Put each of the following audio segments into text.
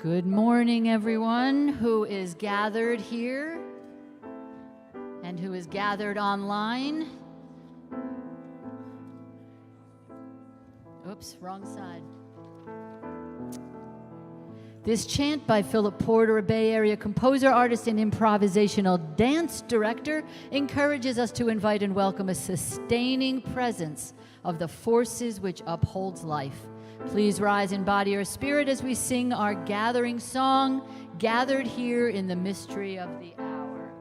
Good morning, everyone who is gathered here and who is gathered online. Oops, wrong side. This chant by Philip Porter, a Bay Area composer, artist, and improvisational dance director, encourages us to invite and welcome a sustaining presence of the forces which upholds life. Please rise in body or spirit as we sing our gathering song, gathered here in the mystery of the hour.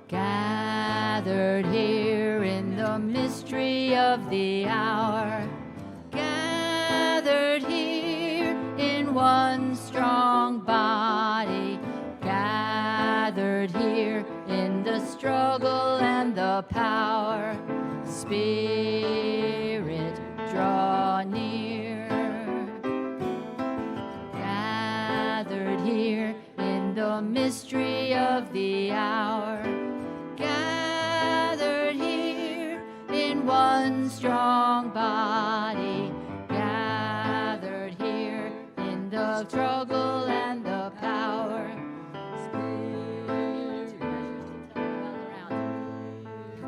Gathered here in the mystery of the hour, gathered here in one strong body, gathered here in the struggle and the power. Spirit, draw near. Gathered here in the mystery of the hour, gathered here in one strong body, gathered here in the struggle and the power.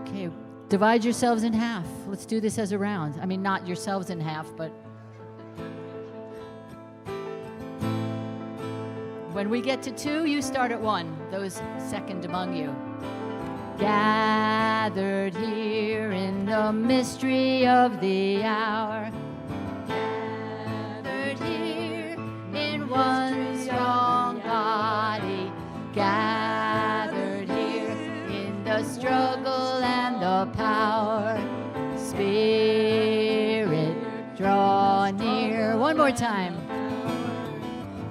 Okay, divide yourselves in half. Let's do this as a round. I mean, not yourselves in half, but when we get to 2, you start at 1. Those second among you. Gathered here in the mystery of the hour, gathered here in one strong body, gathered here in the struggle and the power. Spirit, draw near. One more time.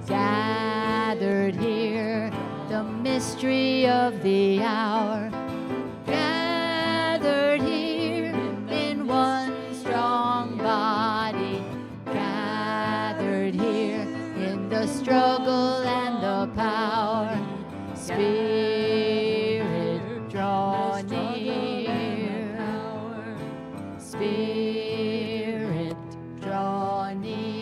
Gathered here, the mystery of the hour, gathered here in one strong body, gathered here in the struggle and the power. Spirit, draw near. Spirit, draw near.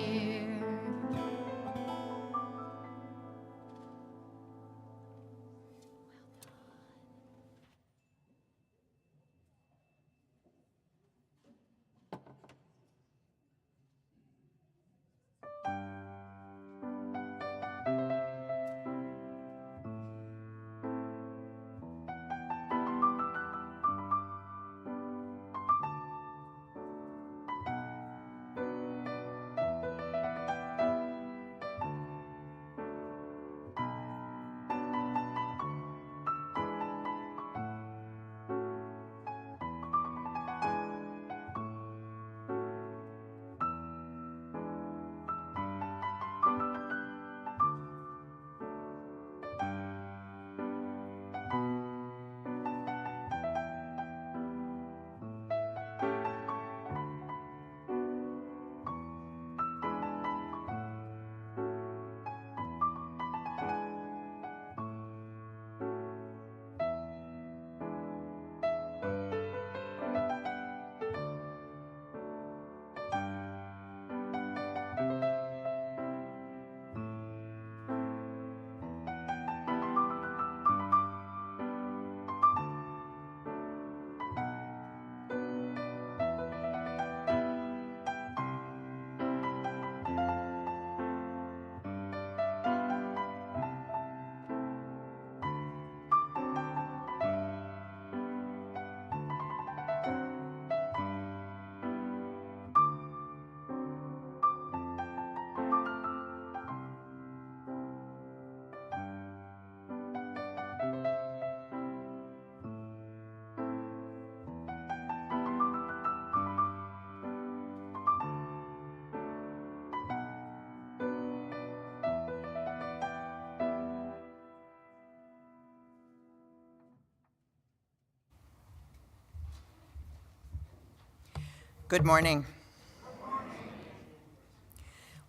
Good morning.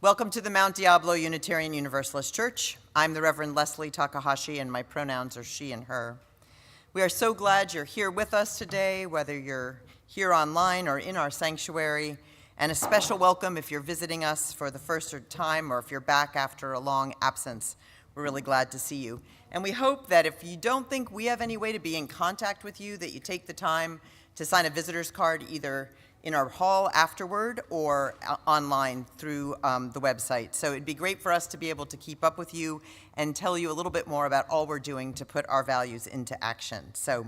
Welcome to the Mount Diablo Unitarian Universalist Church. I'm the Reverend Leslie Takahashi, and my pronouns are she and her. We are so glad you're here with us today, whether you're here online or in our sanctuary, and a special welcome if you're visiting us for the first time or if you're back after a long absence. We're really glad to see you. And we hope that if you don't think we have any way to be in contact with you, that you take the time to sign a visitor's card either in our hall afterward or online through the website. So it'd be great for us to be able to keep up with you and tell you a little bit more about all we're doing to put our values into action. So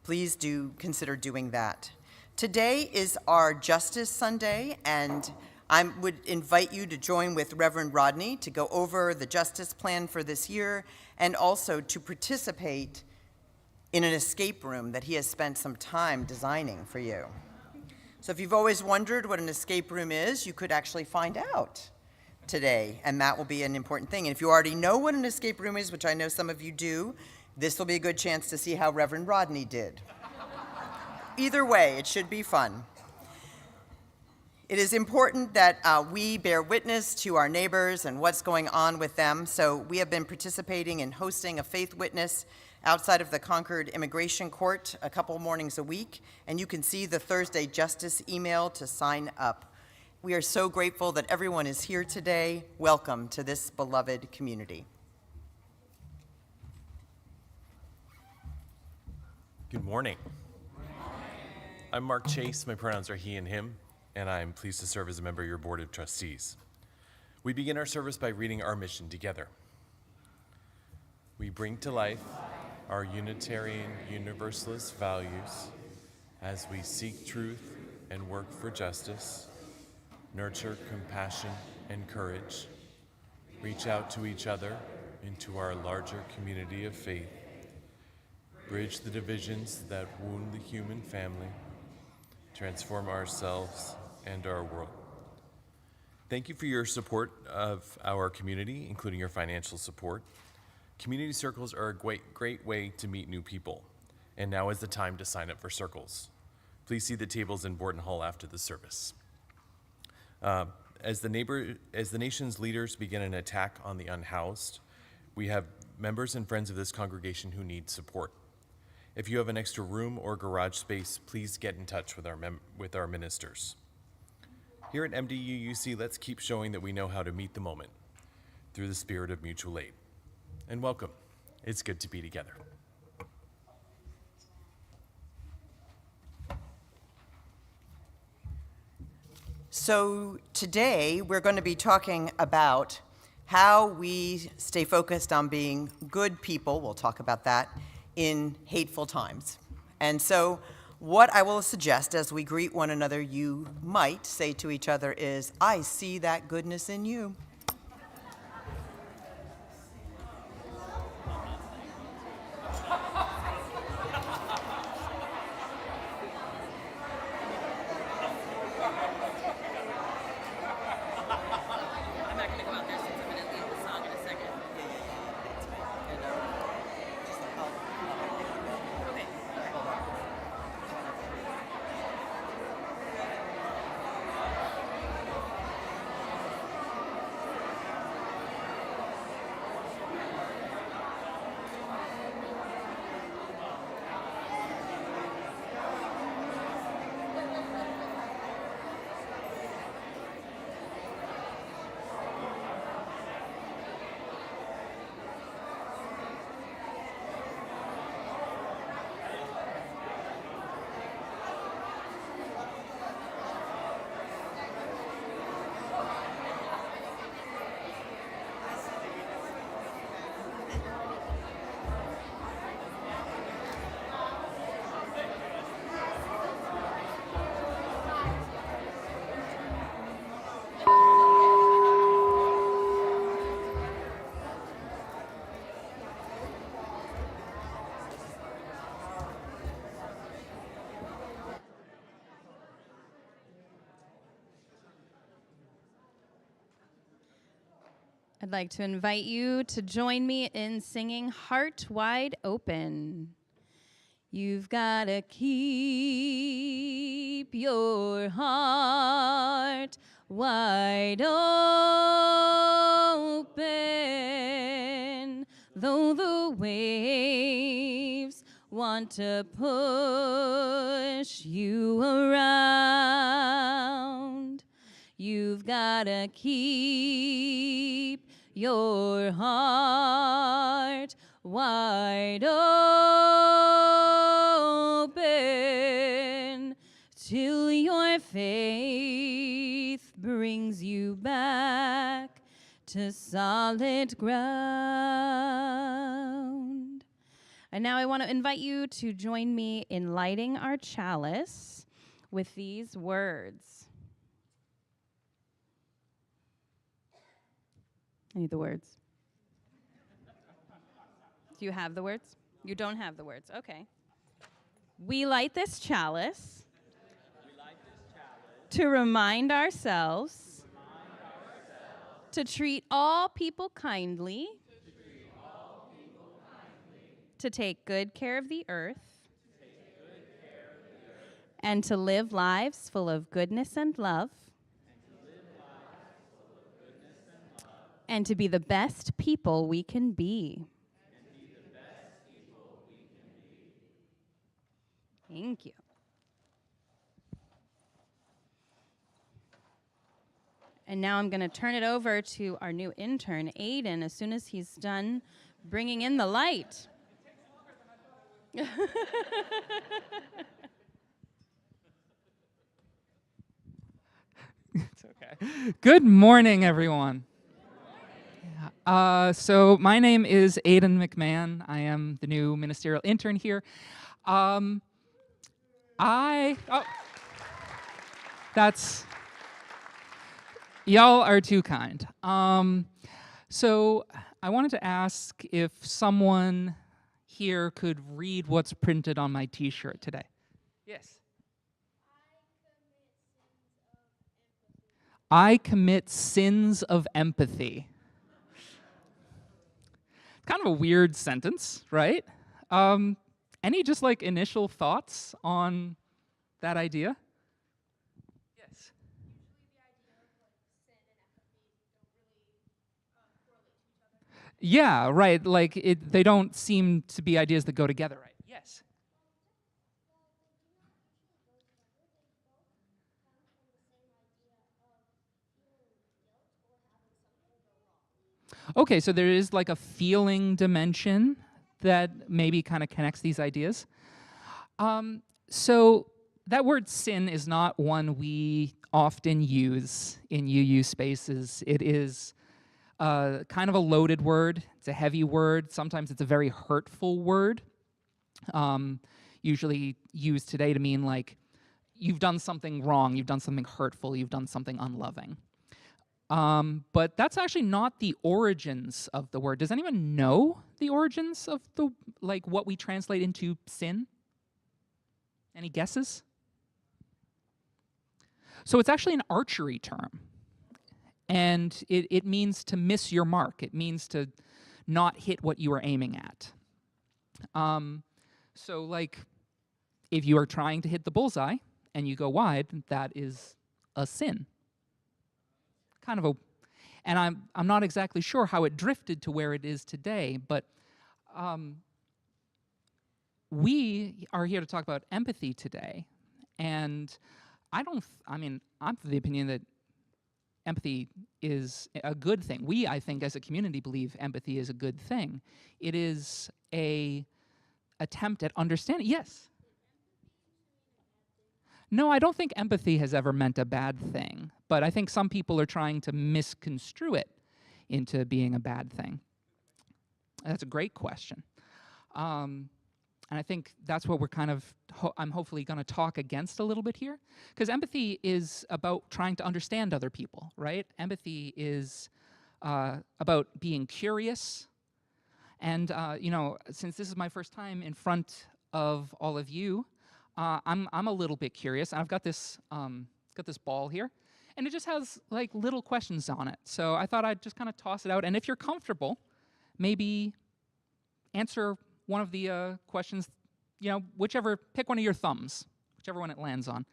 please do consider doing that. Today is our Justice Sunday, and I would invite you to join with Reverend Rodney to go over the justice plan for this year and also to participate in an escape room that he has spent some time designing for you. So if you've always wondered what an escape room is, you could actually find out today, and that will be an important thing. And if you already know what an escape room is, which I know some of you do, this will be a good chance to see how Reverend Rodney did. Either way, it should be fun. It is important that we bear witness to our neighbors and what's going on with them. So we have been participating in hosting a faith witness outside of the Concord Immigration Court a couple mornings a week, and you can see the Thursday Justice email to sign up. We are so grateful that everyone is here today. Welcome to this beloved community. Good morning. I'm Mark Chase. My pronouns are he and him, and I'm pleased to serve as a member of your Board of Trustees. We begin our service by reading our mission together. We bring to life our Unitarian Universalist values as we seek truth and work for justice, nurture compassion and courage, reach out to each other into our larger community of faith, bridge the divisions that wound the human family, transform ourselves and our world. Thank you for your support of our community, including your financial support. Community circles are a great way to meet new people, and now is the time to sign up for circles. Please see the tables in Borton Hall after the service. As the nation's leaders begin an attack on the unhoused, we have members and friends of this congregation who need support. If you have an extra room or garage space, please get in touch with our ministers. Here at MDUUC, let's keep showing that we know how to meet the moment through the spirit of mutual aid. And welcome. It's good to be together. So today we're going to be talking about how we stay focused on being good people, we'll talk about that, in hateful times. And so what I will suggest as we greet one another, you might say to each other is, I see that goodness in you. I'd like to invite you to join me in singing Heart Wide Open. You've got to keep your heart wide open, though the waves want to push you around. You've got to keep your heart wide open till your faith brings you back to solid ground. And now I want to invite you to join me in lighting our chalice with these words. I need the words. Do you have the words? You don't have the words. Okay. We light this chalice, to remind ourselves to treat all people kindly, to take good care of the earth, and to live lives full of goodness and love, and to be the best people we can be. Thank you. And now I'm going to turn it over to our new intern, Aiden, as soon as he's done bringing in the light. It's okay. Good morning, everyone. So my name is Aiden McMahon. I am the new ministerial intern here. Y'all are too kind. So I wanted to ask if someone here could read what's printed on my t-shirt today. Yes. I commit sins of empathy. Kind of a weird sentence, right? Any just like initial thoughts on that idea? Yes. Yeah, right. Like they don't seem to be ideas that go together, right? Yes. Okay, so there is like a feeling dimension that maybe kind of connects these ideas. So that word sin is not one we often use in UU spaces. It is kind of a loaded word. It's a heavy word. Sometimes it's a very hurtful word. Usually used today to mean like you've done something wrong, you've done something hurtful, you've done something unloving. But that's actually not the origins of the word. Does anyone know the origins of the, like, what we translate into sin? Any guesses? So it's actually an archery term. And it means to miss your mark. It means to not hit what you are aiming at. So, like, if you are trying to hit the bullseye and you go wide, that is a sin. Kind of a, and I'm not exactly sure how it drifted to where it is today, but we are here to talk about empathy today, and I'm of the opinion that empathy is a good thing. We, I think, as a community, believe empathy is a good thing. It is a attempt at understanding. Yes. No, I don't think empathy has ever meant a bad thing, but I think some people are trying to misconstrue it into being a bad thing. That's a great question. And I think that's what we're kind of, I'm hopefully going to talk against a little bit here, because empathy is about trying to understand other people, right? Empathy is about being curious. And, since this is my first time in front of all of you, I'm a little bit curious. I've got this ball here, and it just has like little questions on it. So I thought I'd just kind of toss it out, and if you're comfortable, maybe answer one of the questions pick one of your thumbs, whichever one it lands on.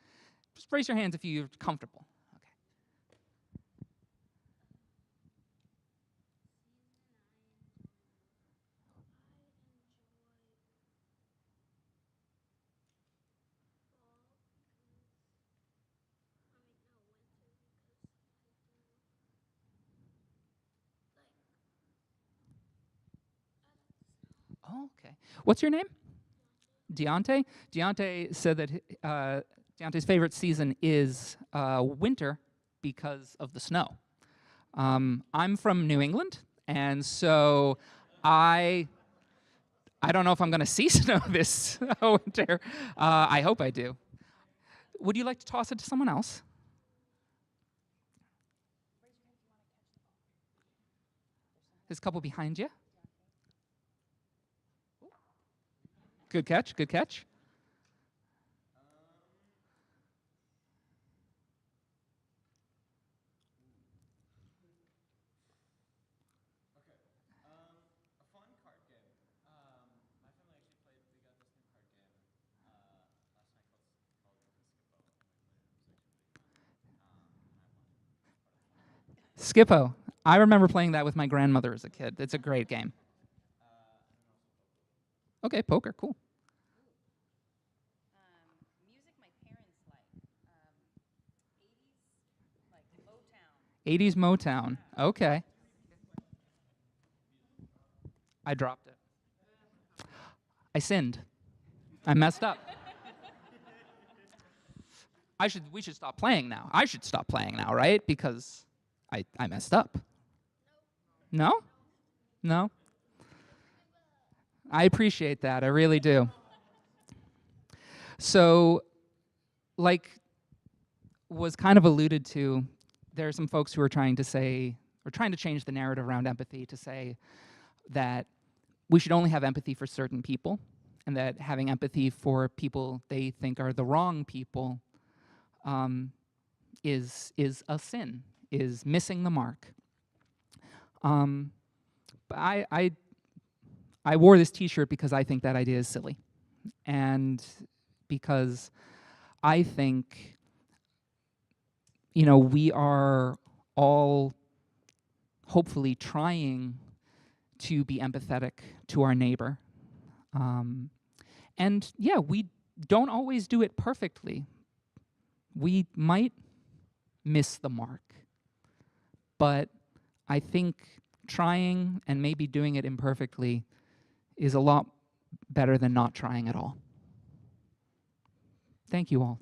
Just raise your hands if you're comfortable. Okay. Oh, okay. What's your name? Deontay? Deontay said that Deontay's favorite season is winter because of the snow. I'm from New England, and so I don't know if I'm going to see snow this winter. I hope I do. Would you like to toss it to someone else? There's a couple behind you. Good catch, good catch. A fun card game. My family actually played, we got this new card game last night called Skippo. I remember playing that with my grandmother as a kid. It's a great game. Okay, poker, cool. Music my parents like. 80s Motown. Okay. I dropped it. I sinned. I messed up. We should stop playing now. I should stop playing now, right? Because I messed up. No? No? I appreciate that. I really do. So, like was kind of alluded to, there are some folks who are trying to say, or trying to change the narrative around empathy to say that we should only have empathy for certain people, and that having empathy for people they think are the wrong people is a sin, is missing the mark. But I wore this T-shirt because I think that idea is silly, and because I think, we are all hopefully trying to be empathetic to our neighbor. And yeah, we don't always do it perfectly. We might miss the mark, but I think trying and maybe doing it imperfectly is a lot better than not trying at all. Thank you all.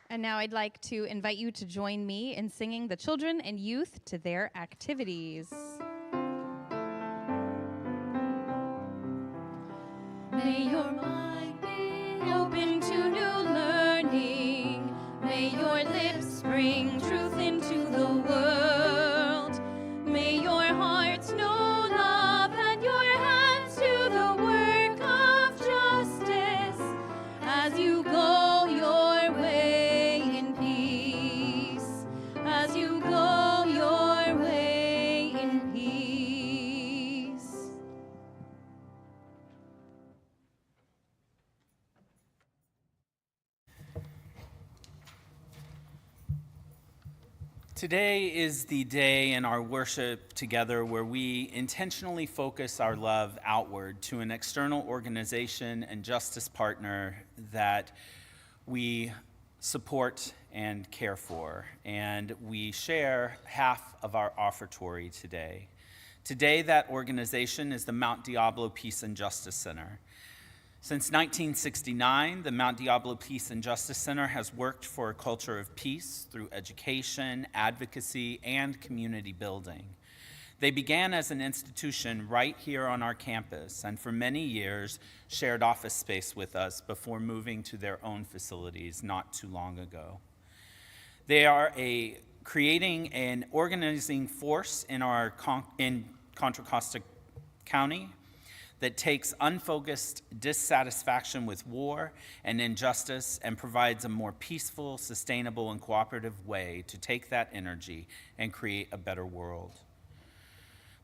And now I'd like to invite you to join me in singing the children and youth to their activities. May your mind be open to new learning. May your lips bring truth into the world. May your hearts know love and your hands do the work of justice as you go your way in peace. As you go your way in peace. Today is the day in our worship together where we intentionally focus our love outward to an external organization and justice partner that we support and care for. And we share half of our offertory today. Today, that organization is the Mount Diablo Peace and Justice Center. Since 1969, the Mount Diablo Peace and Justice Center has worked for a culture of peace through education, advocacy, and community building. They began as an institution right here on our campus, and for many years shared office space with us before moving to their own facilities not too long ago. They are creating an organizing force in Contra Costa County. that takes unfocused dissatisfaction with war and injustice and provides a more peaceful, sustainable, and cooperative way to take that energy and create a better world.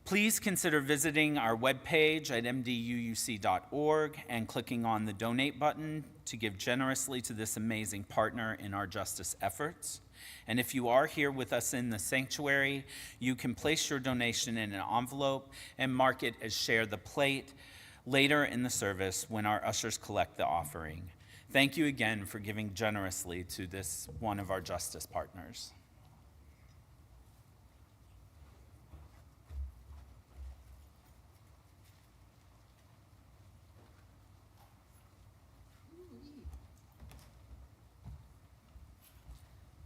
Please consider visiting our webpage at MDUUC.org and clicking on the donate button to give generously to this amazing partner in our justice efforts. And if you are here with us in the sanctuary, you can place your donation in an envelope and mark it as Share the Plate later in the service when our ushers collect the offering. Thank you again for giving generously to this one of our justice partners.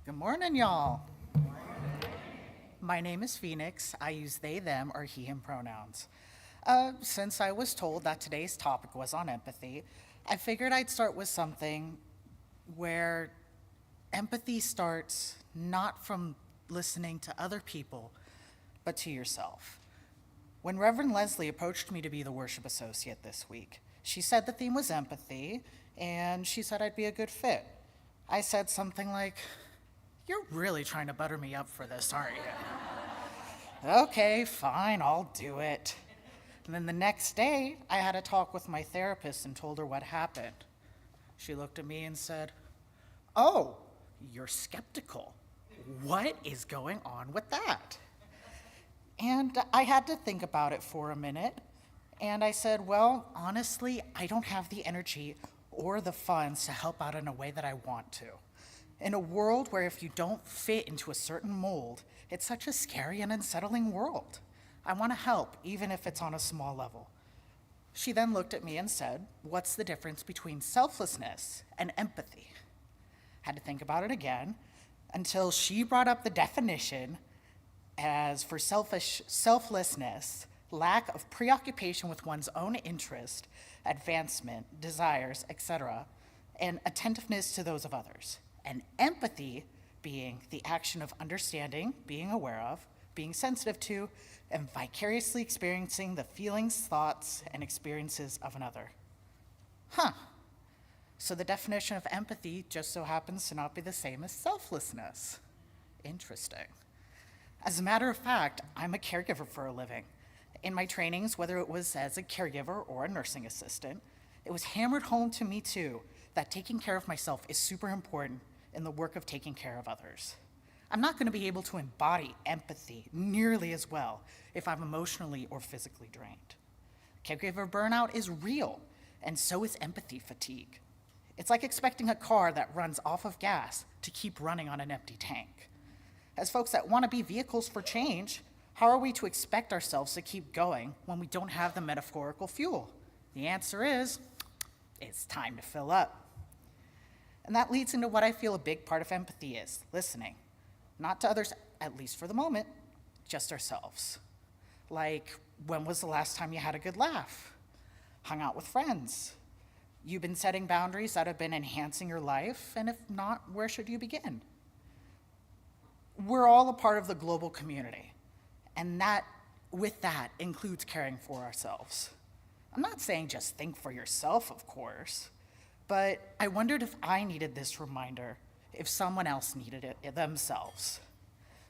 Good morning, y'all. My name is Phoenix. I use they, them, or he, him pronouns. Since I was told that today's topic was on empathy, I figured I'd start with something where empathy starts not from listening to other people, but to yourself. When Reverend Leslie approached me to be the worship associate this week, she said the theme was empathy, and she said I'd be a good fit. I said something like, "You're really trying to butter me up for this, aren't you?" "Okay, fine, I'll do it." And then the next day, I had a talk with my therapist and told her what happened. She looked at me and said, "Oh, you're skeptical. What is going on with that?" And I had to think about it for a minute. And I said, well, honestly, I don't have the energy or the funds to help out in a way that I want to. In a world where if you don't fit into a certain mold, it's such a scary and unsettling world. I want to help, even if it's on a small level. She then looked at me and said, what's the difference between selflessness and empathy? Had to think about it again until she brought up the definition as for selflessness, lack of preoccupation with one's own interest, advancement, desires, etc., and attentiveness to those of others. And empathy being the action of understanding, being aware of, being sensitive to, and vicariously experiencing the feelings, thoughts, and experiences of another. So the definition of empathy just so happens to not be the same as selflessness. Interesting. As a matter of fact, I'm a caregiver for a living. In my trainings, whether it was as a caregiver or a nursing assistant, it was hammered home to me too that taking care of myself is super important in the work of taking care of others. I'm not going to be able to embody empathy nearly as well if I'm emotionally or physically drained. Caregiver burnout is real, and so is empathy fatigue. It's like expecting a car that runs off of gas to keep running on an empty tank. As folks that want to be vehicles for change, how are we to expect ourselves to keep going when we don't have the metaphorical fuel? The answer is, it's time to fill up. And that leads into what I feel a big part of empathy is, listening. Not to others, at least for the moment, just ourselves. Like, when was the last time you had a good laugh? Hung out with friends? You've been setting boundaries that have been enhancing your life, and if not, where should you begin? We're all a part of the global community, and with that includes caring for ourselves. I'm not saying just think for yourself, of course, but I wondered if I needed this reminder, if someone else needed it themselves.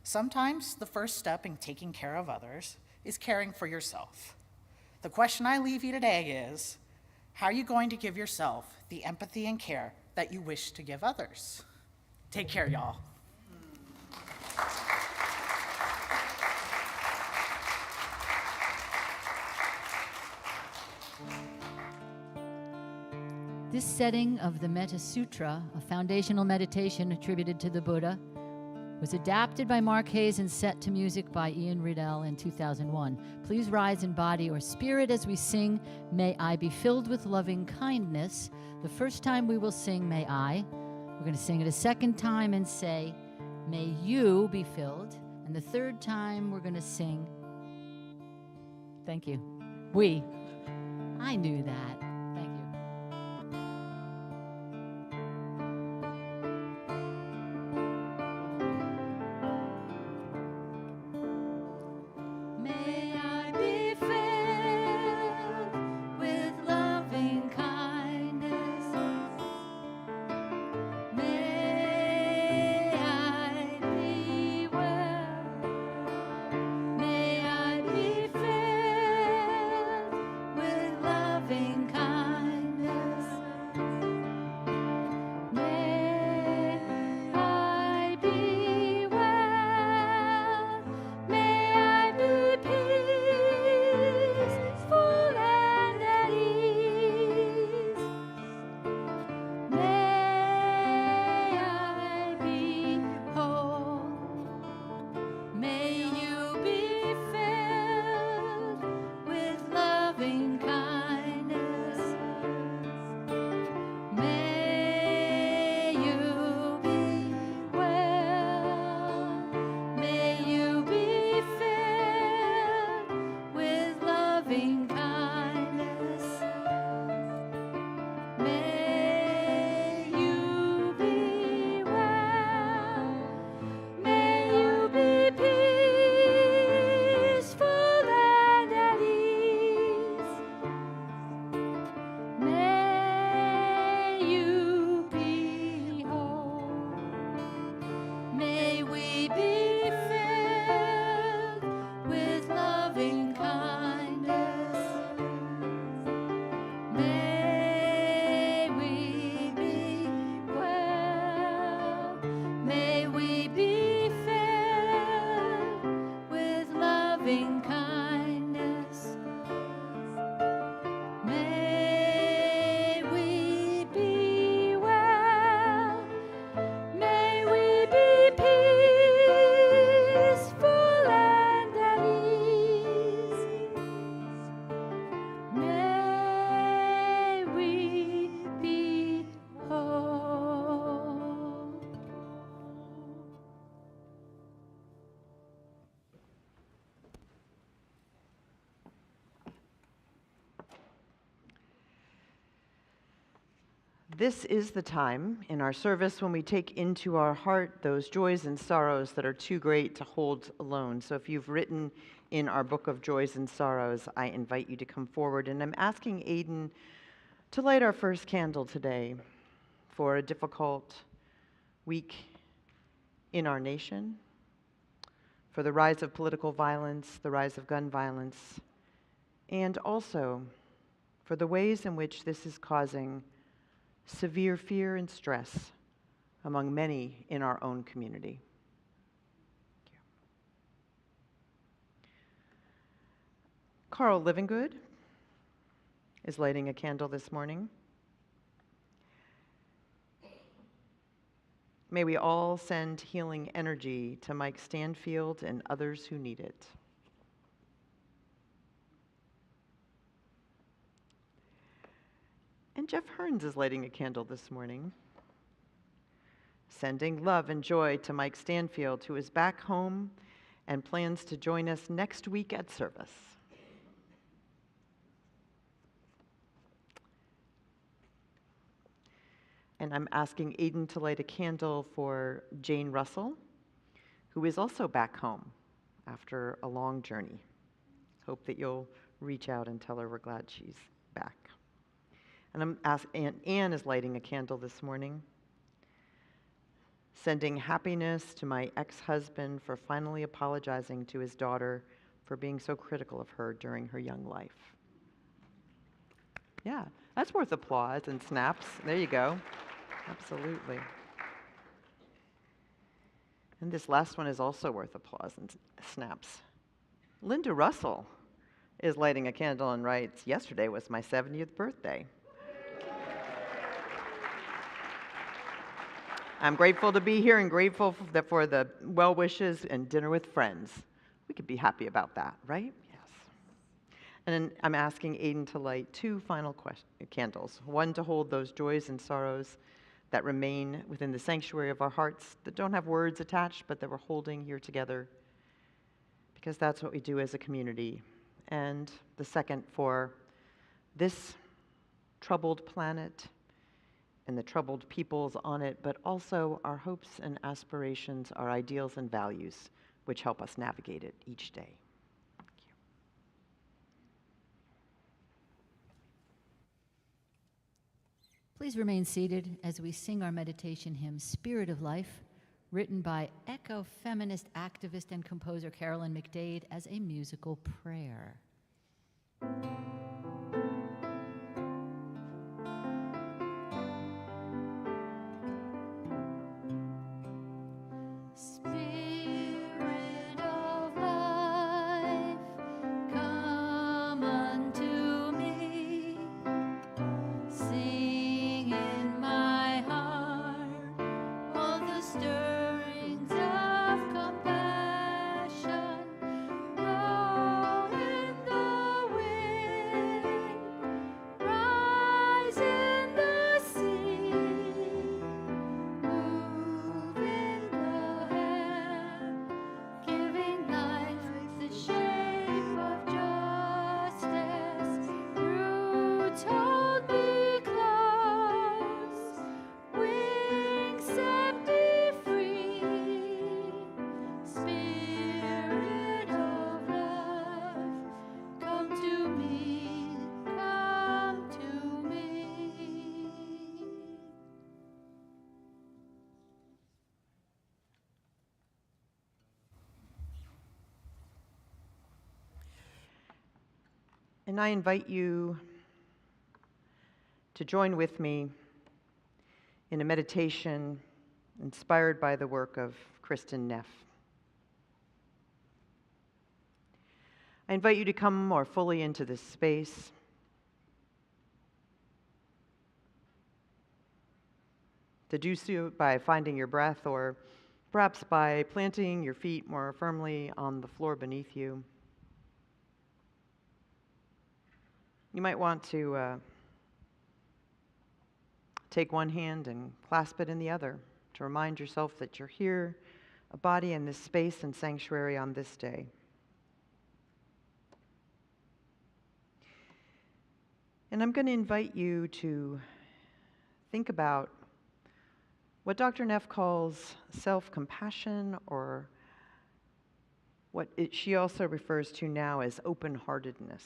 Sometimes the first step in taking care of others is caring for yourself. The question I leave you today is, how are you going to give yourself the empathy and care that you wish to give others? Take care, y'all. This setting of the Metta Sutra, a foundational meditation attributed to the Buddha, was adapted by Mark Hayes and set to music by Ian Riddell in 2001. Please rise in body or spirit as we sing, May I Be Filled with Loving Kindness. The first time we will sing, May I. We're going to sing it a second time and say, May you be filled. And the third time we're going to sing, thank you. I knew that. Thank you. May I be filled May we be filled with loving kindness. May we be well. May we be filled with loving kindness. May we be well. May we be peaceful and at ease. May we be whole. This is the time in our service when we take into our heart those joys and sorrows that are too great to hold alone. So if you've written in our book of joys and sorrows, I invite you to come forward. And I'm asking Aiden to light our first candle today for a difficult week in our nation, for the rise of political violence, the rise of gun violence, and also for the ways in which this is causing severe fear and stress among many in our own community. Thank you. Carl Livingood is lighting a candle this morning. May we all send healing energy to Mike Stanfield and others who need it. And Jeff Hearns is lighting a candle this morning, sending love and joy to Mike Stanfield, who is back home and plans to join us next week at service. And I'm asking Aiden to light a candle for Jane Russell, who is also back home after a long journey. Hope that you'll reach out and tell her we're glad she's back. And I'm asking, Anne is lighting a candle this morning, sending happiness to my ex-husband for finally apologizing to his daughter for being so critical of her during her young life. Yeah, that's worth applause and snaps. There you go. Absolutely. And this last one is also worth applause and snaps. Linda Russell is lighting a candle and writes, "Yesterday was my 70th birthday. I'm grateful to be here and grateful for the well wishes and dinner with friends." We could be happy about that, right? Yes. And then I'm asking Aiden to light two final candles, one to hold those joys and sorrows that remain within the sanctuary of our hearts, that don't have words attached, but that we're holding here together, because that's what we do as a community. And the second for this troubled planet and the troubled peoples on it, but also our hopes and aspirations, our ideals and values, which help us navigate it each day. Thank you. Please remain seated as we sing our meditation hymn, Spirit of Life, written by eco-feminist activist and composer Carolyn McDade as a musical prayer. Spirit of life, come unto me. Sing in my heart all the stirrings of compassion. Blow in the wind, rise in the sea, move in the air, giving life the shape of justice. Roots hold me close, wings set me free. And I invite you to join with me in a meditation inspired by the work of Kristen Neff. I invite you to come more fully into this space. To do so by finding your breath, or perhaps by planting your feet more firmly on the floor beneath you. You might want to take one hand and clasp it in the other to remind yourself that you're here, a body in this space and sanctuary on this day. And I'm going to invite you to think about what Dr. Neff calls self-compassion, or what she also refers to now as open-heartedness.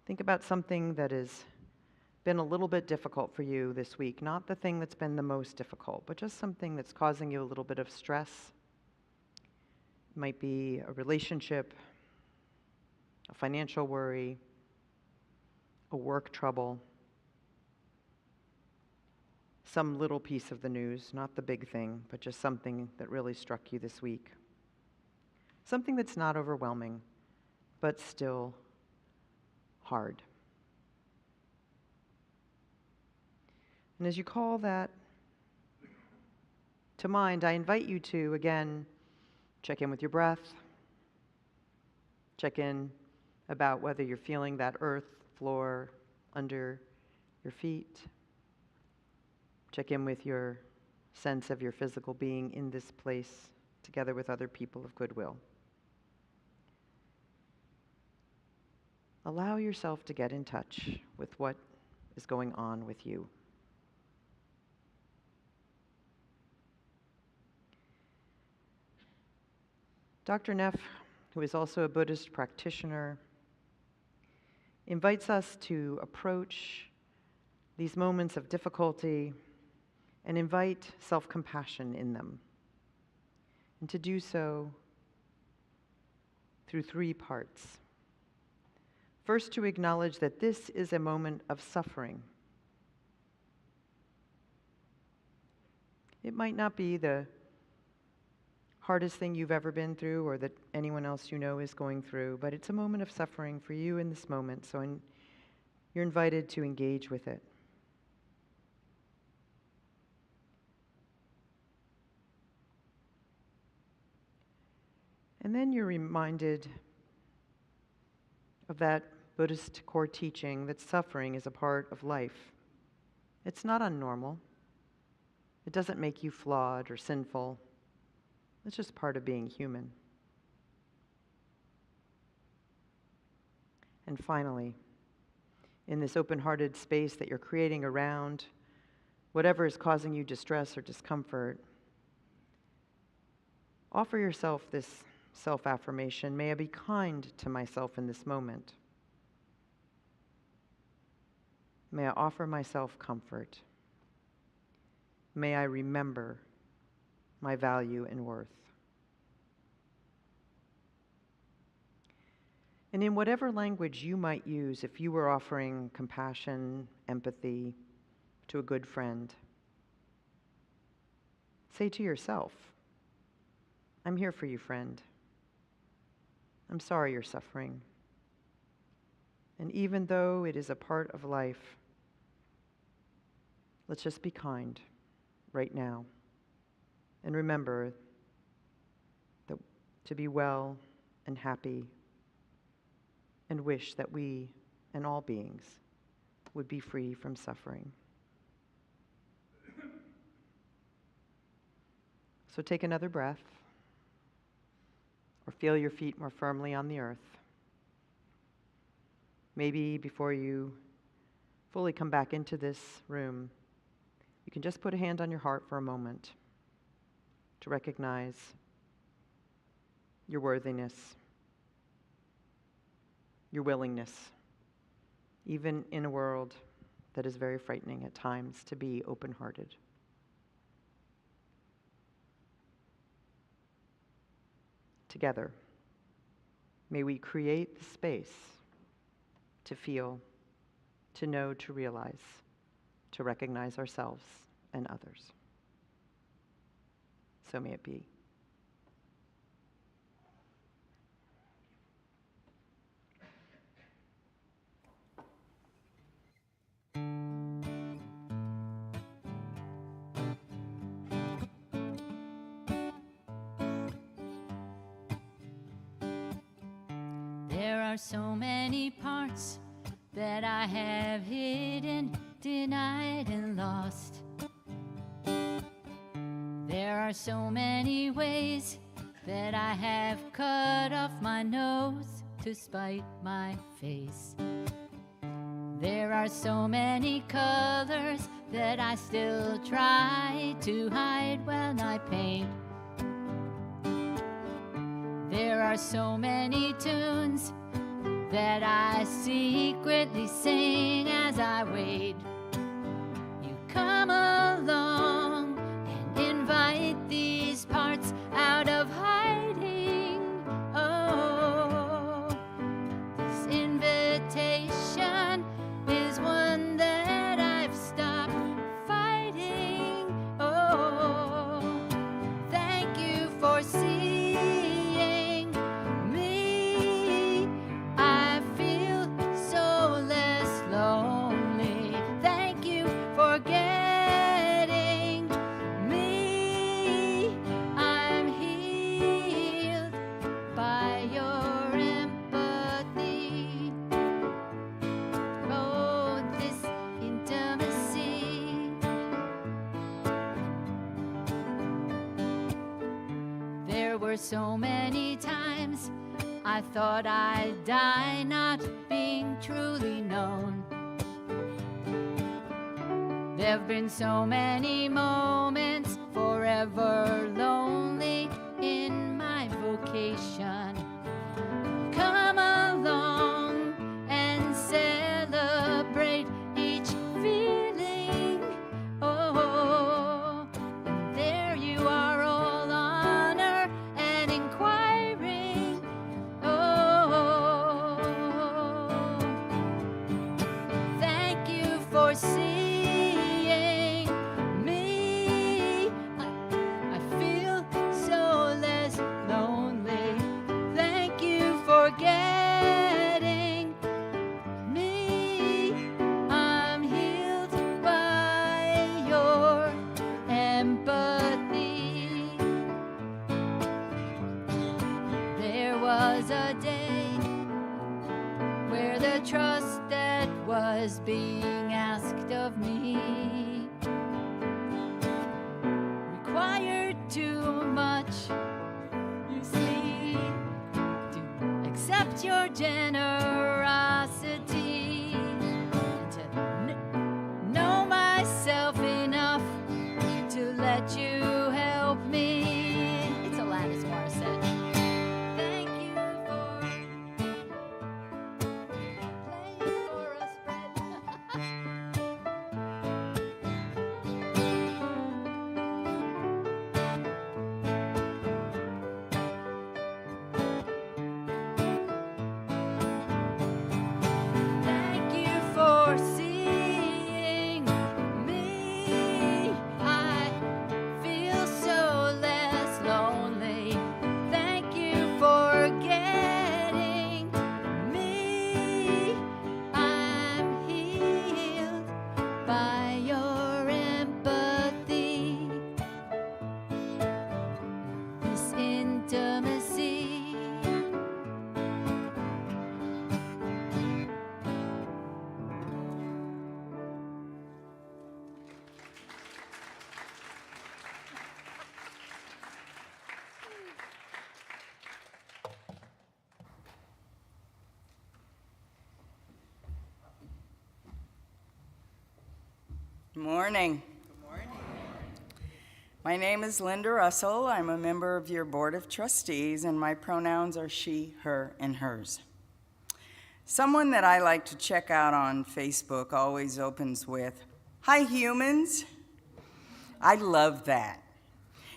Think about something that has been a little bit difficult for you this week. Not the thing that's been the most difficult, but just something that's causing you a little bit of stress. It might be a relationship, a financial worry, a work trouble, some little piece of the news, not the big thing, but just something that really struck you this week. Something that's not overwhelming, but still hard. And as you call that to mind, I invite you to, again, check in with your breath, check in about whether you're feeling that earth floor under your feet. Check in with your sense of your physical being in this place together with other people of goodwill. Allow yourself to get in touch with what is going on with you. Dr. Neff, who is also a Buddhist practitioner, invites us to approach these moments of difficulty and invite self-compassion in them. And to do so through three parts. First, to acknowledge that this is a moment of suffering. It might not be the hardest thing you've ever been through or that anyone else you know is going through, but it's a moment of suffering for you in this moment, so you're invited to engage with it. And then you're reminded of that Buddhist core teaching that suffering is a part of life. It's not unnormal. It doesn't make you flawed or sinful. It's just part of being human. And finally, in this open-hearted space that you're creating around whatever is causing you distress or discomfort, offer yourself this self-affirmation. May I be kind to myself in this moment. May I offer myself comfort. May I remember my value and worth. And in whatever language you might use, if you were offering compassion, empathy to a good friend, say to yourself, I'm here for you, friend. I'm sorry you're suffering. And even though it is a part of life, let's just be kind right now. And remember that to be well and happy, and wish that we and all beings would be free from suffering. So take another breath, or feel your feet more firmly on the earth. Maybe before you fully come back into this room, you can just put a hand on your heart for a moment to recognize your worthiness, your willingness, even in a world that is very frightening at times, to be open-hearted. Together, May we create the space to feel, to know, to realize, to recognize ourselves and others. So may it be. There are so many parts that I have hidden, denied, and lost. There are so many ways that I have cut off my nose to spite my face. There are so many colors that I still try to hide when I paint. There are so many tunes that I secretly sing as I wait. You come along and invite these parts out of hiding. Oh, this invitation is one that I've stopped fighting. Oh, thank you for seeing me. I feel so less lonely. Thank you for getting me. I'm healed by your empathy. Oh, this intimacy. There were so many times I thought I'd die not being truly known. There've been so many moments forever lonely in my vocation. Come along and celebrate each feeling. Oh, and there you are, all honor and inquiring. Oh, thank you for seeing me. I feel so less lonely. Thank you for getting me. I'm healed by your empathy. There was a day where the trust that was being asked of me required too much, you see, to accept your generosity, to know myself enough to let you help me. It's Alanis Morissette. Thank you for playing for us, Fred. Thank you for seeing me. I feel so less lonely. Thank you for getting me. I'm healed by your empathy. This intimacy. Morning. My name is Linda Russell. I'm a member of your Board of Trustees, and my pronouns are she, her, and hers. Someone that I like to check out on Facebook always opens with, "Hi, humans." I love that.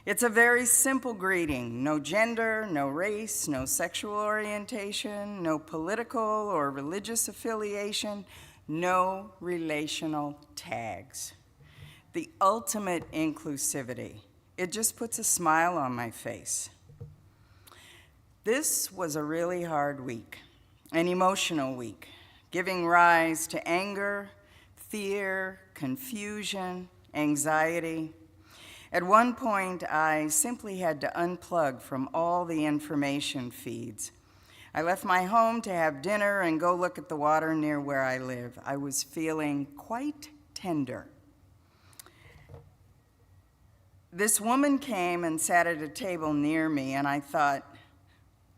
It's a very simple greeting. No gender, no race, no sexual orientation, no political or religious affiliation, no relational tags. The ultimate inclusivity. It just puts a smile on my face. This was a really hard week, an emotional week, giving rise to anger, fear, confusion, anxiety. At one point, I simply had to unplug from all the information feeds. I left my home to have dinner and go look at the water near where I live. I was feeling quite tender. This woman came and sat at a table near me, and I thought,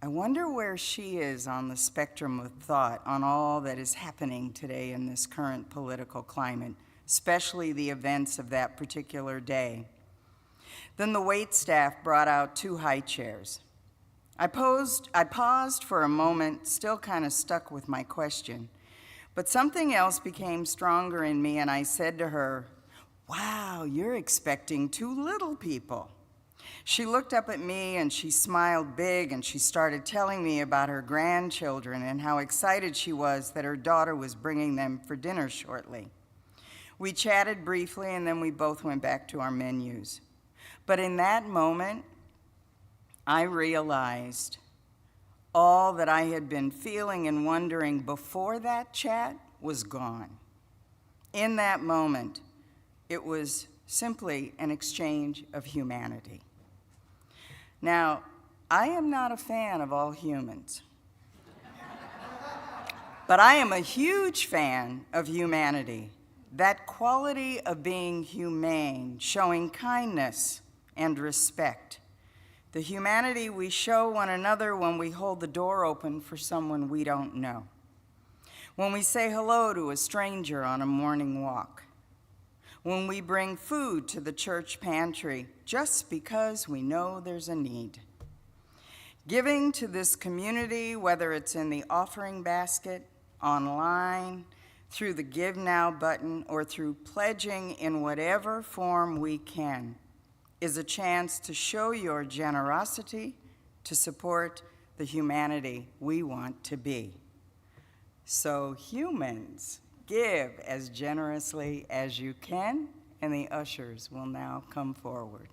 I wonder where she is on the spectrum of thought on all that is happening today in this current political climate, especially the events of that particular day. Then the waitstaff brought out 2 high chairs. I paused for a moment, still kind of stuck with my question, but something else became stronger in me, and I said to her, "Wow, you're expecting 2 little people." She looked up at me and she smiled big, and she started telling me about her grandchildren and how excited she was that her daughter was bringing them for dinner shortly. We chatted briefly, and then we both went back to our menus. But in that moment, I realized all that I had been feeling and wondering before that chat was gone. In that moment, it was simply an exchange of humanity. Now, I am not a fan of all humans, but I am a huge fan of humanity, that quality of being humane, showing kindness and respect, the humanity we show one another when we hold the door open for someone we don't know, when we say hello to a stranger on a morning walk, when we bring food to the church pantry just because we know there's a need. Giving to this community, whether it's in the offering basket, online, through the Give Now button, or through pledging in whatever form we can, is a chance to show your generosity to support the humanity we want to be. So humans, give as generously as you can, and the ushers will now come forward.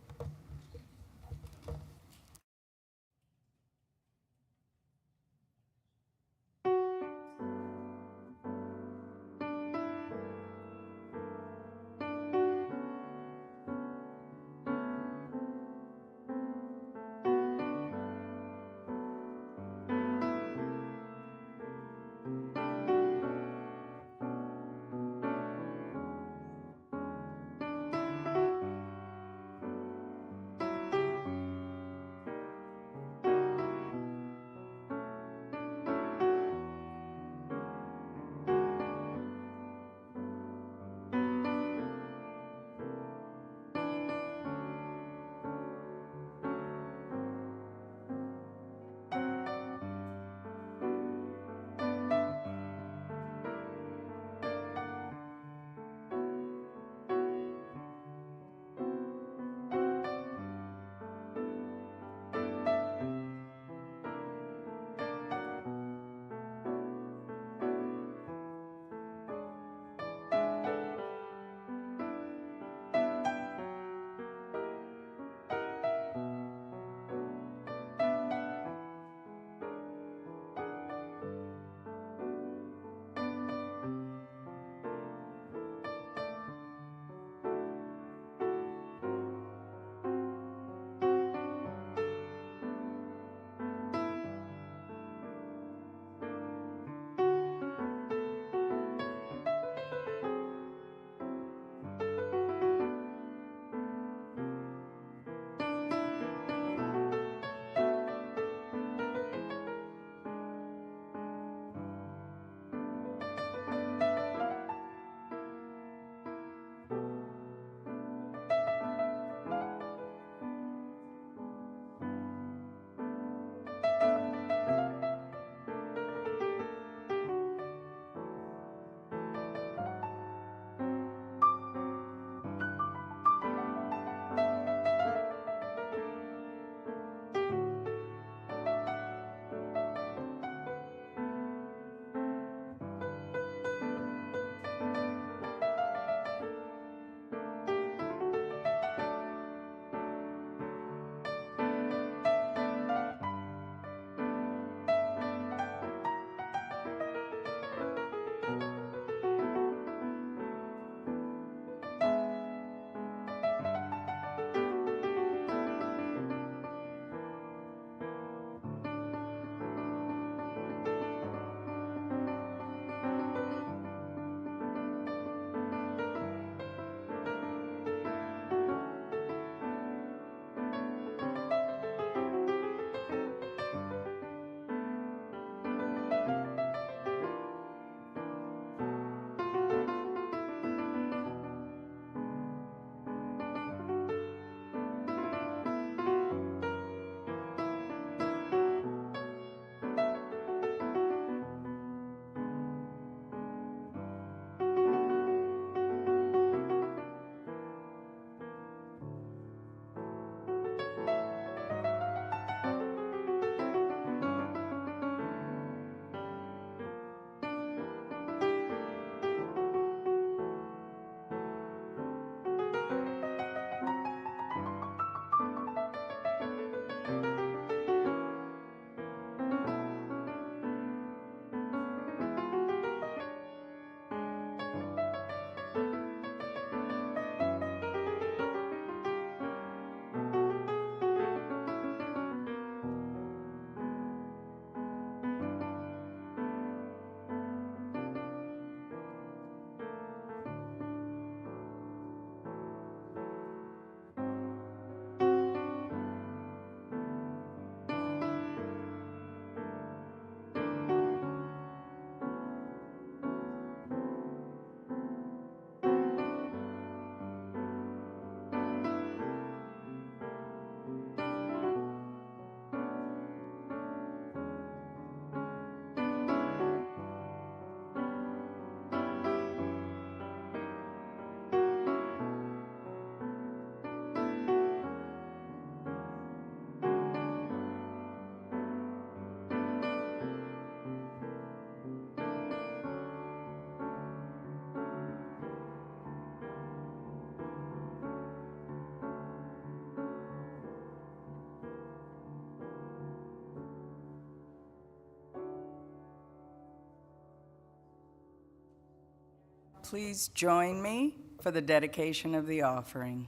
please join me for the dedication of the offering.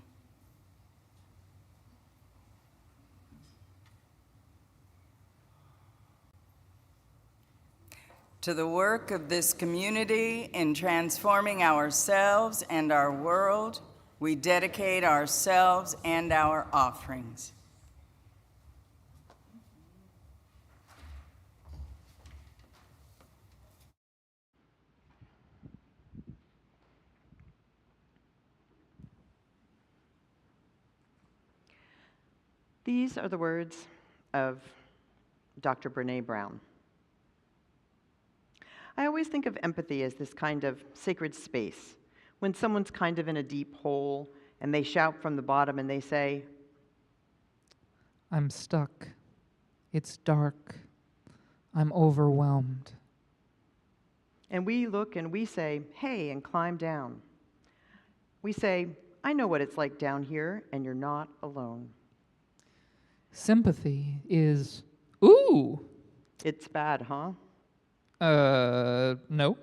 To the work of this community in transforming ourselves and our world, we dedicate ourselves and our offerings. These are the words of Dr. Brené Brown. I always think of empathy as this kind of sacred space. When someone's kind of in a deep hole and they shout from the bottom and they say, I'm stuck. It's dark. I'm overwhelmed. and we look and we say, hey, and climb down. We say, I know what it's like down here, and you're not alone. Sympathy is, ooh. It's bad, huh? No.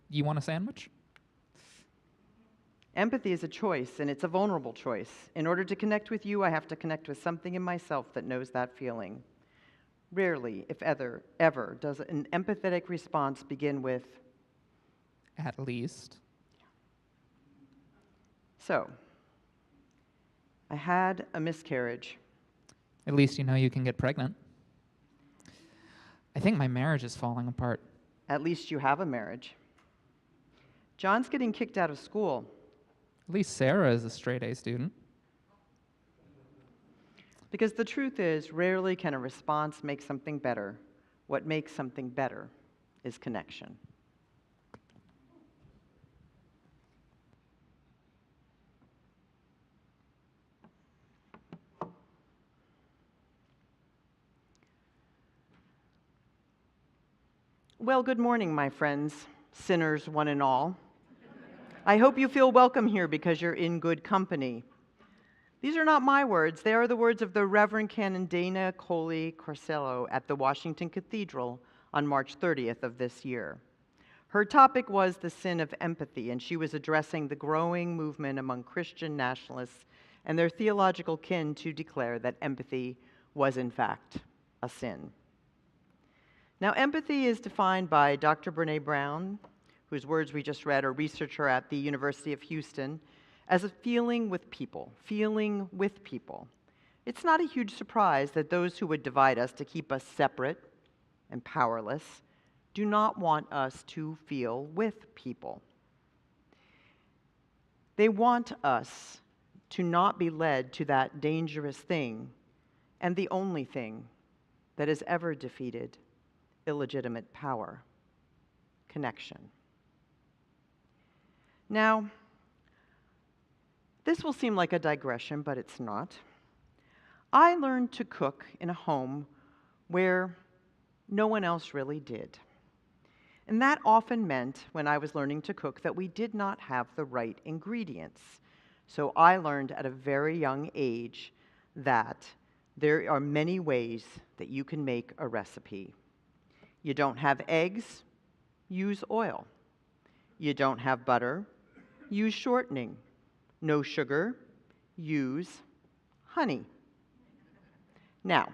You want a sandwich? Empathy is a choice, and it's a vulnerable choice. In order to connect with you, I have to connect with something in myself that knows that feeling. Rarely, if ever, does an empathetic response begin with, At least. so, I had a miscarriage. At least you know you can get pregnant. I think my marriage is falling apart. At least you have a marriage. John's getting kicked out of school. At least Sarah is a straight A student. Because the truth is, rarely can a response make something better. What makes something better is connection. Well, good morning, my friends, sinners one and all. I hope you feel welcome here because you're in good company. These are not my words. They are the words of the Reverend Canon Dana Coley Corsello at the Washington Cathedral on March 30th of this year. Her topic was the sin of empathy, and she was addressing the growing movement among Christian nationalists and their theological kin to declare that empathy was, in fact, a sin. Now, empathy is defined by Dr. Brené Brown, whose words we just read, a researcher at the University of Houston, as a feeling with people, feeling with people. It's not a huge surprise that those who would divide us to keep us separate and powerless do not want us to feel with people. They want us to not be led to that dangerous thing and the only thing that has ever defeated illegitimate power, connection. Now, this will seem like a digression, but it's not. I learned to cook in a home where no one else really did. And that often meant, when I was learning to cook, that we did not have the right ingredients. So I learned at a very young age that there are many ways that you can make a recipe. You don't have eggs, use oil. You don't have butter, use shortening. No sugar, use honey. Now,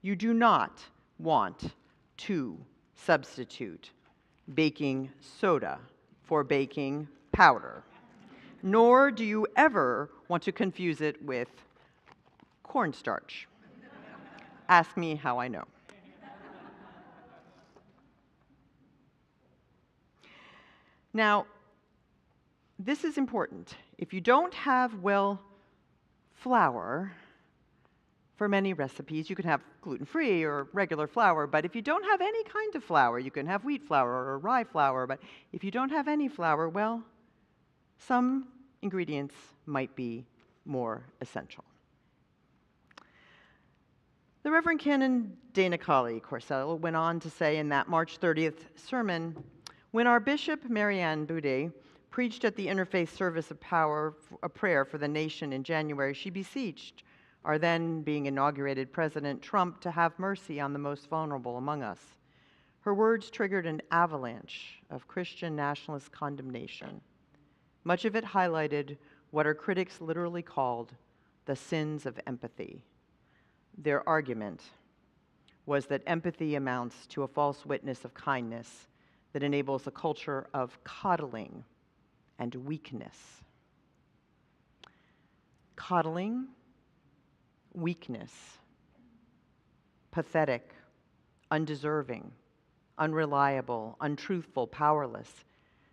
you do not want to substitute baking soda for baking powder, nor do you ever want to confuse it with cornstarch. Ask me how I know. Now, this is important. If you don't have, well, flour for many recipes, you can have gluten-free or regular flour, but if you don't have any kind of flour, you can have wheat flour or rye flour, but if you don't have any flour, well, some ingredients might be more essential. The Reverend Canon Dana Coley Corsello went on to say in that March 30th sermon, when our Bishop, Marianne Boudet, preached at the Interfaith Service of Power, a prayer for the nation in January, she beseeched our then being inaugurated President Trump to have mercy on the most vulnerable among us. Her words triggered an avalanche of Christian nationalist condemnation. Much of it highlighted what our critics literally called the sins of empathy. Their argument was that empathy amounts to a false witness of kindness that enables a culture of coddling and weakness. Coddling, weakness, pathetic, undeserving, unreliable, untruthful, powerless.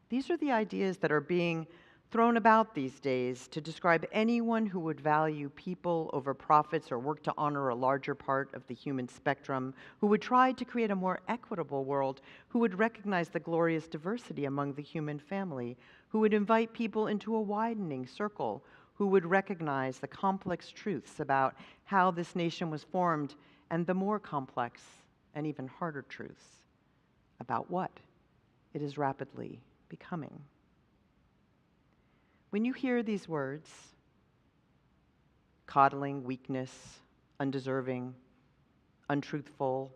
These are the ideas that are being thrown about these days to describe anyone who would value people over profits or work to honor a larger part of the human spectrum, who would try to create a more equitable world, who would recognize the glorious diversity among the human family, who would invite people into a widening circle, who would recognize the complex truths about how this nation was formed and the more complex and even harder truths about what it is rapidly becoming. When you hear these words, coddling, weakness, undeserving, untruthful,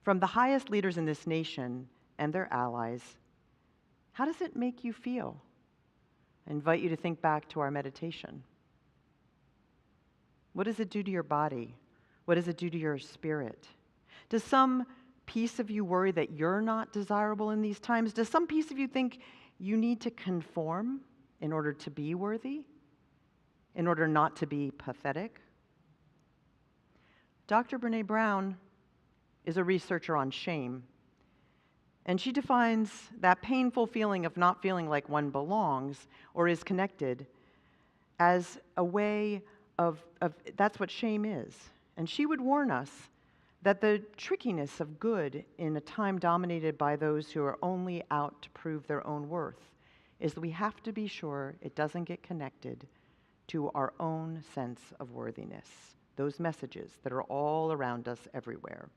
from the highest leaders in this nation and their allies, how does it make you feel? I invite you to think back to our meditation. What does it do to your body? What does it do to your spirit? Does some piece of you worry that you're not desirable in these times? Does some piece of you think you need to conform in order to be worthy? In order not to be pathetic? Dr. Brené Brown is a researcher on shame, and she defines that painful feeling of not feeling like one belongs or is connected as a way of that's what shame is. And she would warn us that the trickiness of good in a time dominated by those who are only out to prove their own worth is that we have to be sure it doesn't get connected to our own sense of worthiness, those messages that are all around us everywhere.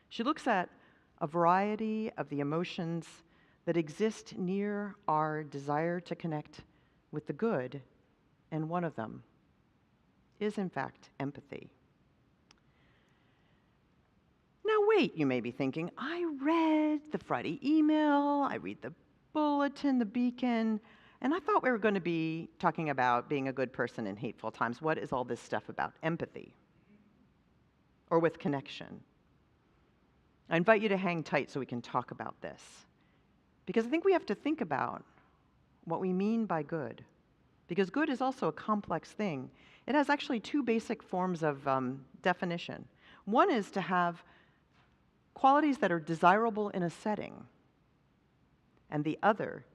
She looks at a variety of the emotions that exist near our desire to connect with the good, and one of them is, in fact, empathy. Now wait, you may be thinking, I read the Friday email, I read the bulletin, the beacon, and I thought we were going to be talking about being a good person in hateful times. What is all this stuff about empathy? Or with connection? I invite you to hang tight so we can talk about this. Because I think we have to think about what we mean by good. Because good is also a complex thing. It has actually two basic forms of definition. One is to have qualities that are desirable in a setting, and the other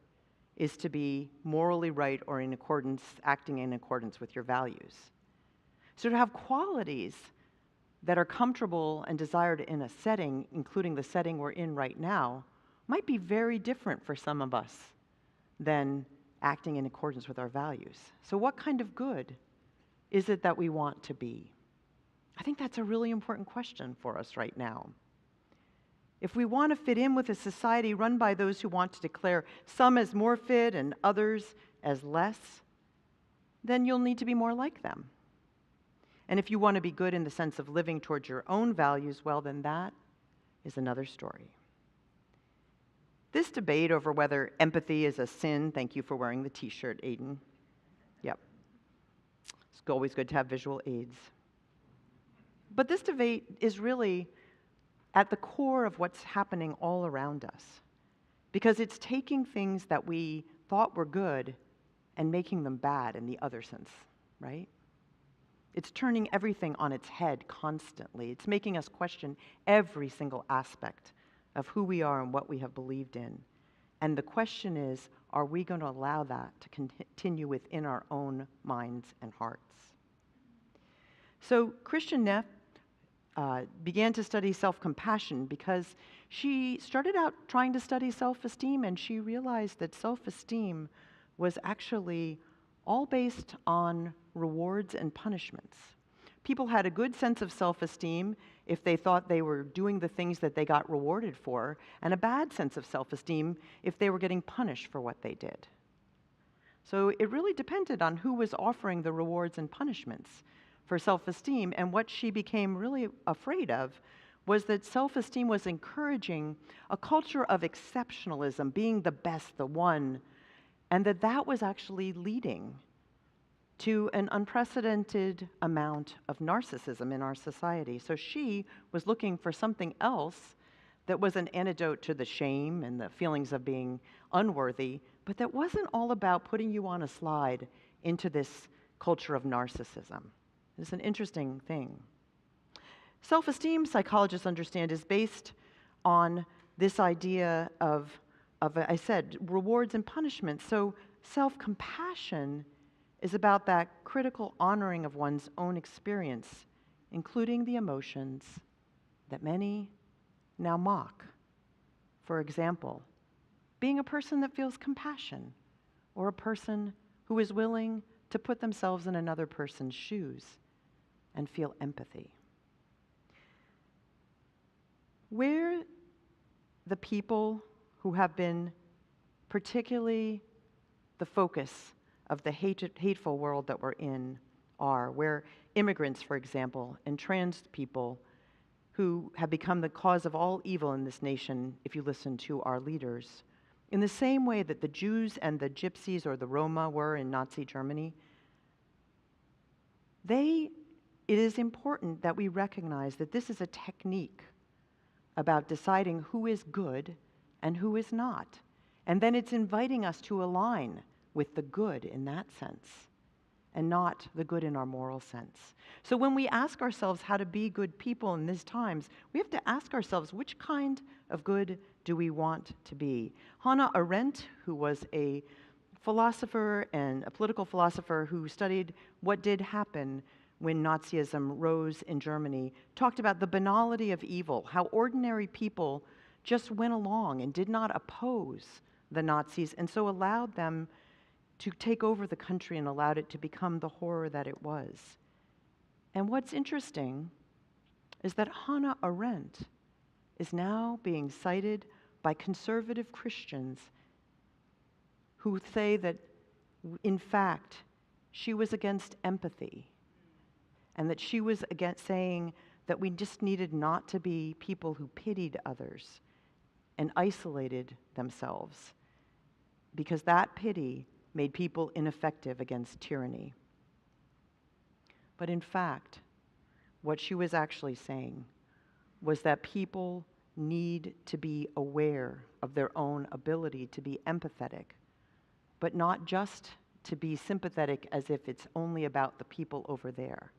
is to be morally right or in accordance, acting in accordance with your values. So to have qualities that are comfortable and desired in a setting, including the setting we're in right now, might be very different for some of us than acting in accordance with our values. So what kind of good is it that we want to be? I think that's a really important question for us right now. If we want to fit in with a society run by those who want to declare some as more fit and others as less, then you'll need to be more like them. And if you want to be good in the sense of living towards your own values, well, then that is another story. This debate over whether empathy is a sin, thank you for wearing the t-shirt, Aiden. Yep. It's always good to have visual aids. But this debate is really at the core of what's happening all around us, because it's taking things that we thought were good and making them bad in the other sense, right? It's turning everything on its head constantly. It's making us question every single aspect of who we are and what we have believed in. And the question is, are we going to allow that to continue within our own minds and hearts? So Christian Neff began to study self-compassion because she started out trying to study self-esteem, and she realized that self-esteem was actually all based on rewards and punishments. People had a good sense of self-esteem if they thought they were doing the things that they got rewarded for, and a bad sense of self-esteem if they were getting punished for what they did. So it really depended on who was offering the rewards and punishments for self-esteem, and what she became really afraid of was that self-esteem was encouraging a culture of exceptionalism, being the best, the one, and that was actually leading to an unprecedented amount of narcissism in our society. So she was looking for something else that was an antidote to the shame and the feelings of being unworthy, but that wasn't all about putting you on a slide into this culture of narcissism. It's an interesting thing. Self-esteem, psychologists understand, is based on this idea of I said, rewards and punishments. So self-compassion is about that critical honoring of one's own experience, including the emotions that many now mock. For example, being a person that feels compassion, or a person who is willing to put themselves in another person's shoes and feel empathy. Where the people who have been particularly the focus of the hateful world that we're in are, where immigrants, for example, and trans people who have become the cause of all evil in this nation, if you listen to our leaders, in the same way that the Jews and the Gypsies or the Roma were in Nazi Germany, it is important that we recognize that this is a technique about deciding who is good and who is not. And then it's inviting us to align with the good in that sense, and not the good in our moral sense. So when we ask ourselves how to be good people in these times, we have to ask ourselves, which kind of good do we want to be? Hannah Arendt, who was a philosopher and a political philosopher who studied what did happen when Nazism rose in Germany, talked about the banality of evil, how ordinary people just went along and did not oppose the Nazis, and so allowed them to take over the country and allowed it to become the horror that it was. And what's interesting is that Hannah Arendt is now being cited by conservative Christians who say that, in fact, she was against empathy, and that she was against saying that we just needed not to be people who pitied others and isolated themselves, because that pity made people ineffective against tyranny. But in fact, what she was actually saying was that people need to be aware of their own ability to be empathetic, but not just to be sympathetic as if it's only about the people over there,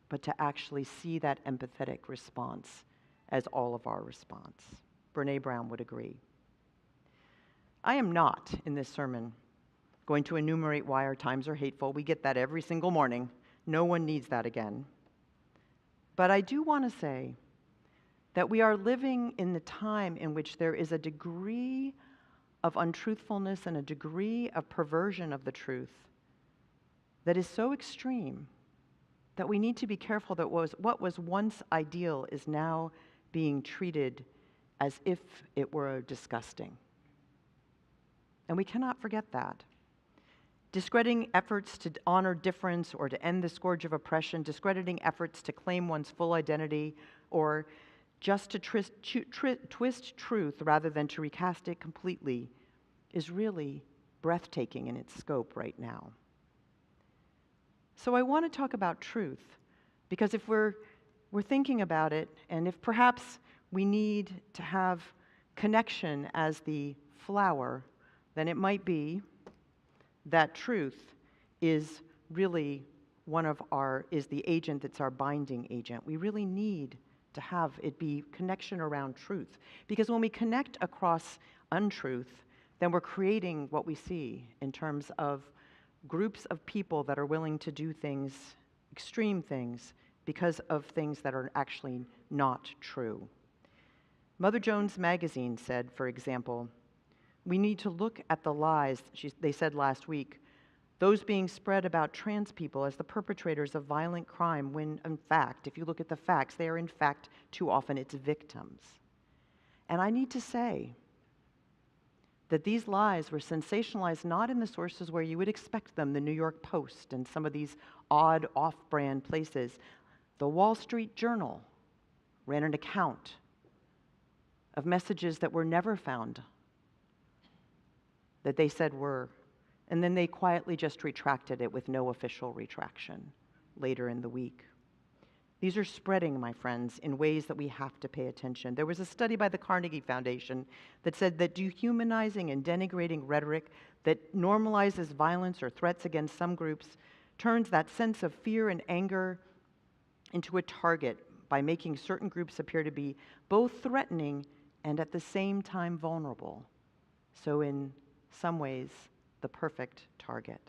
but to actually see that empathetic response as all of our response. Brene Brown would agree. I am not, in this sermon, going to enumerate why our times are hateful. We get that every single morning. No one needs that again. But I do want to say that we are living in the time in which there is a degree of untruthfulness and a degree of perversion of the truth that is so extreme that we need to be careful that what was once ideal is now being treated as if it were disgusting. And we cannot forget that. Discrediting efforts to honor difference or to end the scourge of oppression, discrediting efforts to claim one's full identity, or just to twist truth rather than to recast it completely, is really breathtaking in its scope right now. So I want to talk about truth, because if we're thinking about it, and if perhaps we need to have connection as the flower, then it might be that truth is really is the agent that's our binding agent. We really need to have it be connection around truth. Because when we connect across untruth, then we're creating what we see in terms of groups of people that are willing to do things, extreme things, because of things that are actually not true. Mother Jones Magazine said, for example, we need to look at the lies, they said last week, those being spread about trans people as the perpetrators of violent crime, when in fact, if you look at the facts, they are in fact too often its victims. And I need to say that these lies were sensationalized not in the sources where you would expect them, the New York Post and some of these odd off-brand places. The Wall Street Journal ran an account of messages that were never found, that they said were, and then they quietly just retracted it with no official retraction later in the week. These are spreading, my friends, in ways that we have to pay attention. There was a study by the Carnegie Foundation that said that dehumanizing and denigrating rhetoric that normalizes violence or threats against some groups turns that sense of fear and anger into a target by making certain groups appear to be both threatening and at the same time vulnerable. So in some ways, the perfect target.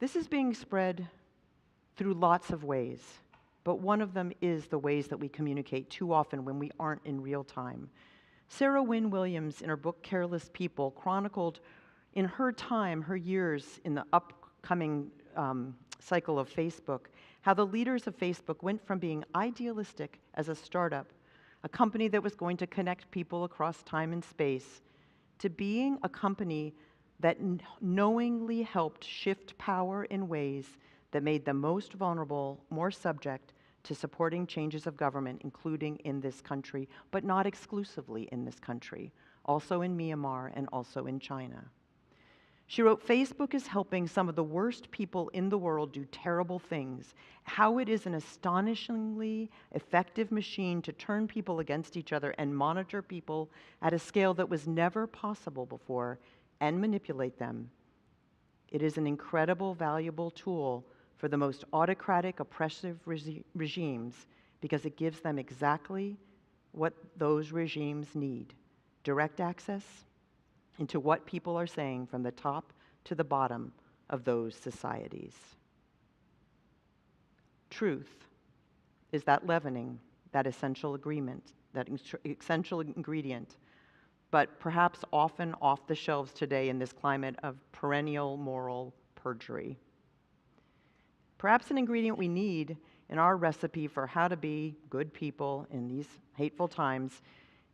This is being spread through lots of ways, but one of them is the ways that we communicate too often when we aren't in real time. Sarah Wynne Williams, in her book Careless People, chronicled in her time, her years in the upcoming cycle of Facebook, how the leaders of Facebook went from being idealistic as a startup, a company that was going to connect people across time and space, to being a company that knowingly helped shift power in ways that made the most vulnerable more subject to supporting changes of government, including in this country, but not exclusively in this country, also in Myanmar and also in China. She wrote, "Facebook is helping some of the worst people in the world do terrible things. How it is an astonishingly effective machine to turn people against each other and monitor people at a scale that was never possible before and manipulate them. It is an incredible, valuable tool for the most autocratic, oppressive regimes because it gives them exactly what those regimes need: direct access into what people are saying from the top to the bottom of those societies." Truth is that leavening, that essential essential ingredient, but perhaps often off the shelves today in this climate of perennial moral perjury. Perhaps an ingredient we need in our recipe for how to be good people in these hateful times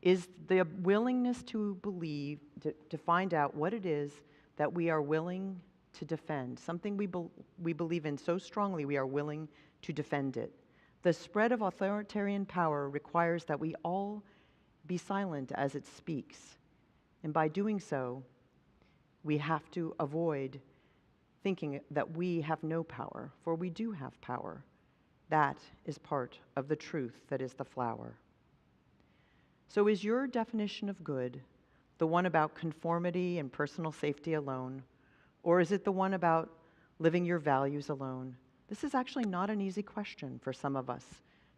is the willingness to believe, to find out what it is that we are willing to defend, something we believe in so strongly we are willing to defend it. The spread of authoritarian power requires that we all be silent as it speaks, and by doing so, we have to avoid thinking that we have no power, for we do have power. That is part of the truth that is the flower. So is your definition of good the one about conformity and personal safety alone, or is it the one about living your values alone? This is actually not an easy question for some of us,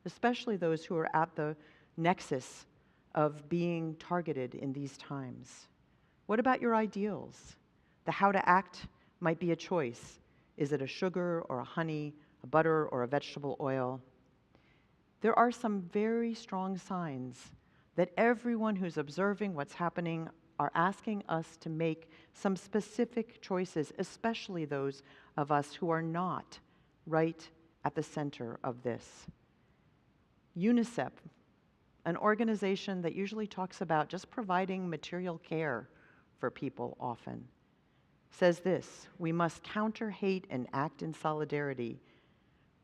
especially those who are at the nexus of being targeted in these times. What about your ideals? The how to act might be a choice. Is it a sugar or a honey, a butter or a vegetable oil? There are some very strong signs that everyone who's observing what's happening are asking us to make some specific choices, especially those of us who are not right at the center of this. UNICEF, an organization that usually talks about just providing material care for people often, says this: we must counter hate and act in solidarity.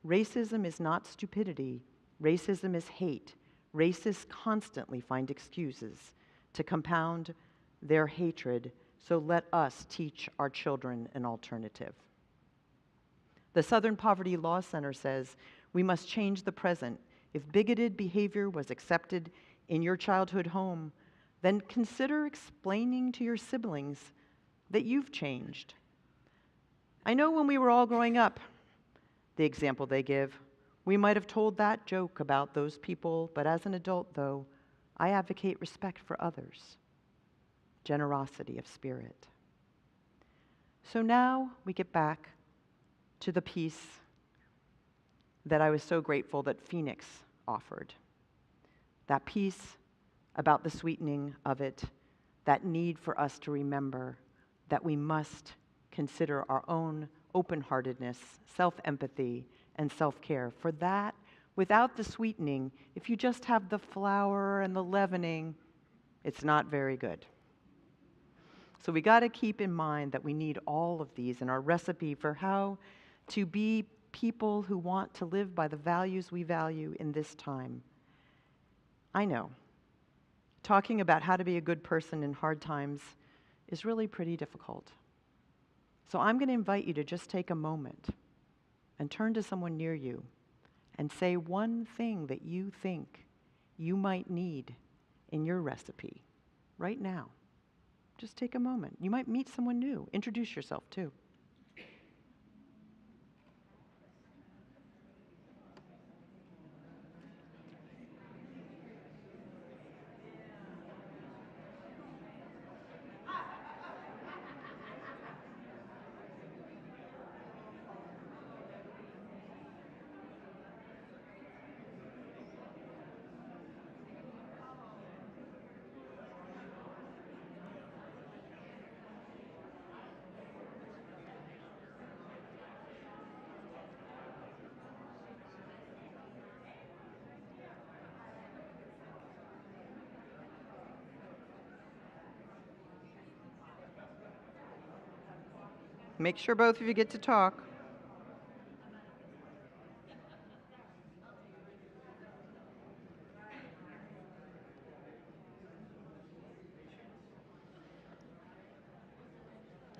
Racism is not stupidity. Racism is hate. Racists constantly find excuses to compound their hatred, so let us teach our children an alternative. The Southern Poverty Law Center says we must change the present. If bigoted behavior was accepted in your childhood home, then consider explaining to your siblings that you've changed. I know when we were all growing up, the example they give, we might have told that joke about those people, but as an adult, though, I advocate respect for others, generosity of spirit. So now we get back to the piece that I was so grateful that Phoenix offered. That piece about the sweetening of it, that need for us to remember that we must consider our own open-heartedness, self-empathy, and self-care. For that, without the sweetening, if you just have the flour and the leavening, it's not very good. So we got to keep in mind that we need all of these in our recipe for how to be people who want to live by the values we value in this time. I know talking about how to be a good person in hard times is really pretty difficult. So I'm going to invite you to just take a moment and turn to someone near you and say one thing that you think you might need in your recipe right now. Just take a moment. You might meet someone new. Introduce yourself too. Make sure both of you get to talk.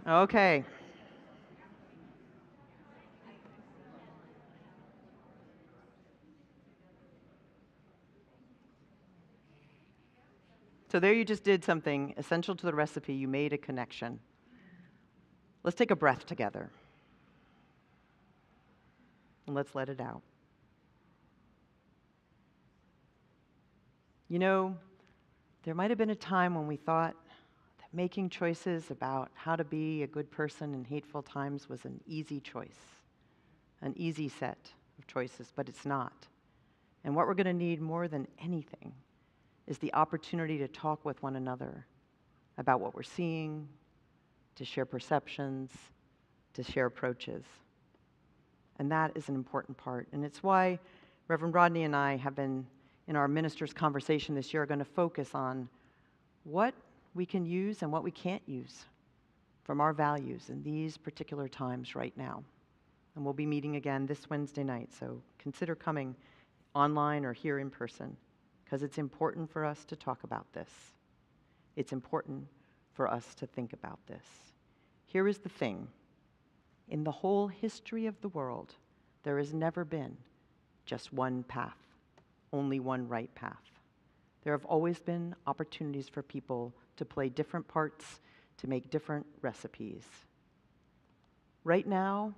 Okay. So there you just did something essential to the recipe. You made a connection. Let's take a breath together. And let's let it out. You know, there might have been a time when we thought that making choices about how to be a good person in hateful times was an easy choice, an easy set of choices, but it's not. And what we're going to need more than anything is the opportunity to talk with one another about what we're seeing, to share perceptions, to share approaches. And that is an important part. And it's why Reverend Rodney and I have been, in our ministers' conversation this year, going to focus on what we can use and what we can't use from our values in these particular times right now. And we'll be meeting again this Wednesday night, so consider coming online or here in person, because it's important for us to talk about this. It's important for us to think about this. Here is the thing. In the whole history of the world, there has never been just one path, only one right path. There have always been opportunities for people to play different parts, to make different recipes. Right now,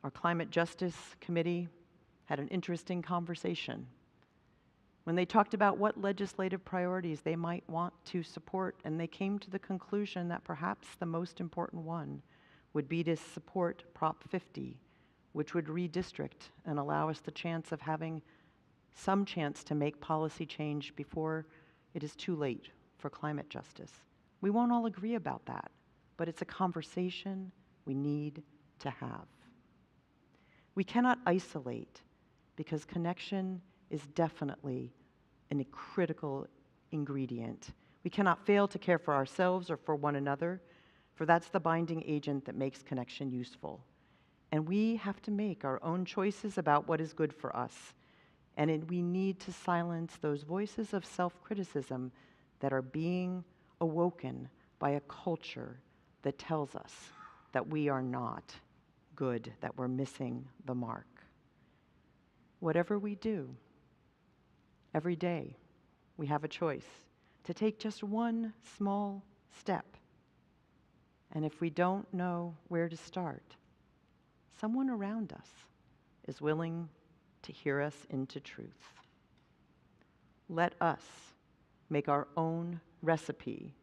our Climate Justice Committee had an interesting conversation when they talked about what legislative priorities they might want to support, and they came to the conclusion that perhaps the most important one would be to support Prop 50, which would redistrict and allow us the chance of having some chance to make policy change before it is too late for climate justice. We won't all agree about that, but it's a conversation we need to have. We cannot isolate, because connection is definitely a critical ingredient. We cannot fail to care for ourselves or for one another, for that's the binding agent that makes connection useful. And we have to make our own choices about what is good for us. And we need to silence those voices of self-criticism that are being awoken by a culture that tells us that we are not good, that we're missing the mark. Whatever we do, every day, we have a choice to take just one small step. And if we don't know where to start, someone around us is willing to hear us into truth. Let us make our own recipe,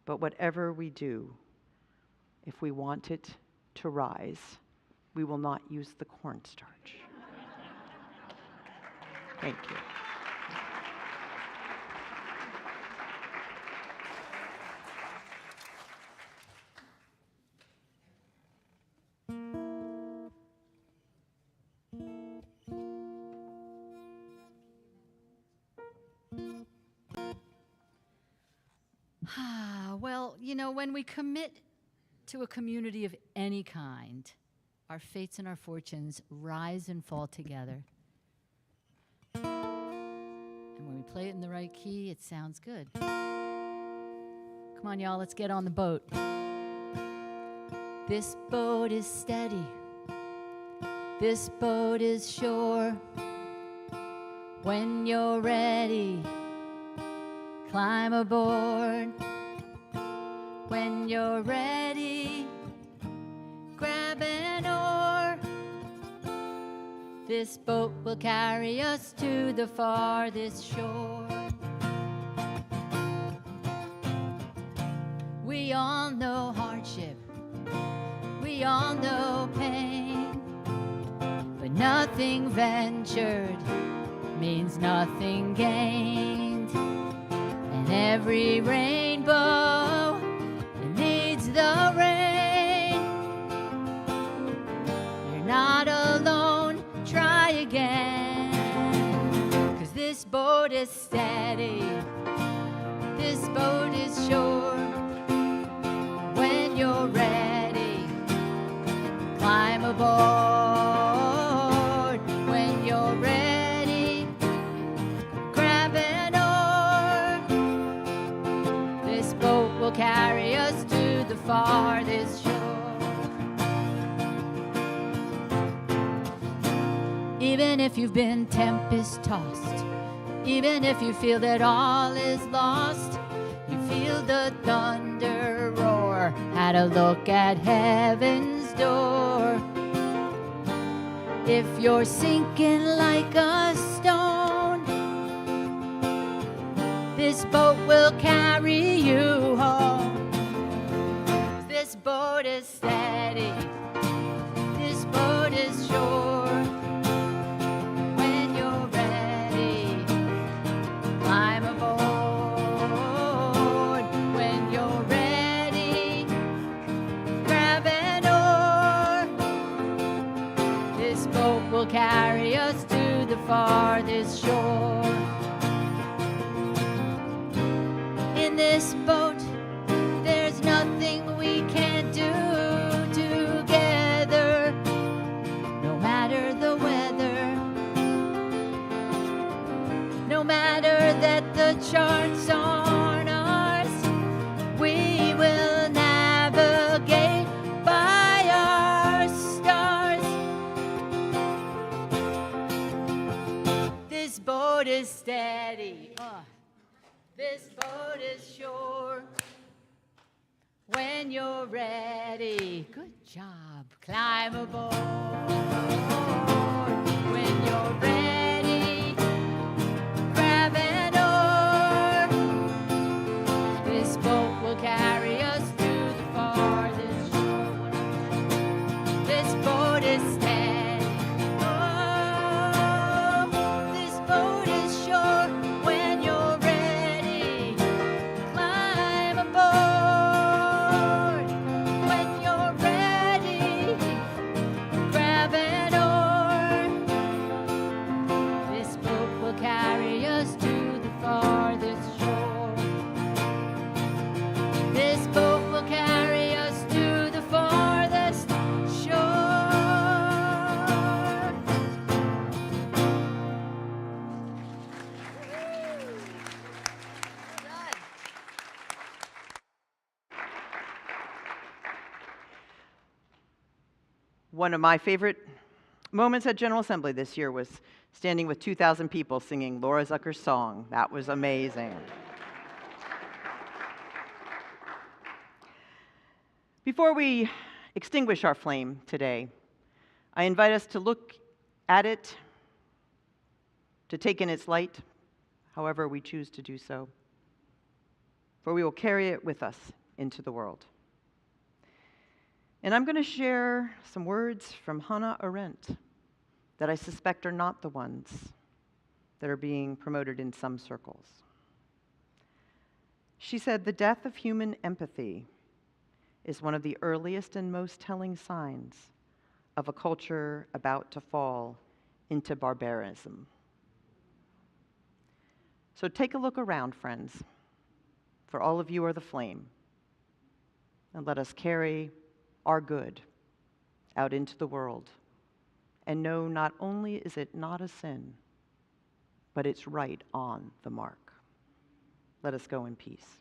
but whatever we do, if we want it to rise, we will not use the cornstarch. Thank you. Well, you know, when we commit to a community of any kind, our fates and our fortunes rise and fall together. And And when we play it in the right key, it sounds good. Come on, y'all, let's get on the boat. This boat is steady. This boat is sure. When you're ready, climb aboard. When you're ready, grab an oar. This boat will carry us to the farthest shore. We all know hardship, we all know pain, but nothing ventured means nothing gained. And every rainbow, it needs the rain. You're not alone, try again. 'Cause this boat is steady, this boat is sure. When you're ready, climb aboard. When you're ready, grab an oar. This boat will carry us to the farthest shore. Even if you've been tempest-tossed, even if you feel that all is lost, you feel the thunder roar, had a look at heaven's door. If you're sinking like a stone, this boat will carry you home. This boat is steady, this boat is sure. When you're ready, climb aboard. When you're ready, grab an oar. This boat will carry us to the farthest shore. In this boat, there's nothing we can't do together, no matter the weather, no matter that the charts aren't ours, we will navigate by our stars. This boat is steady. This boat is sure. When you're ready, good job, climb aboard. When you're ready, grab an oar. This boat will carry us to the farthest shore. This boat is steady. Oh, this boat is sure. When you're ready, climb aboard. When you're ready, grab an oar. This boat will carry us to the farthest shore. This boat will carry us to the farthest shore. One of my favorite moments at General Assembly this year was standing with 2,000 people singing Laura Zucker's song. That was amazing. Before we extinguish our flame today, I invite us to look at it, to take in its light, however we choose to do so, for we will carry it with us into the world. And I'm going to share some words from Hannah Arendt that I suspect are not the ones that are being promoted in some circles. She said, "The death of human empathy is one of the earliest and most telling signs of a culture about to fall into barbarism." So take a look around, friends, for all of you are the flame, and let us carry our good out into the world and know not only is it not a sin, but it's right on the mark. Let us go in peace.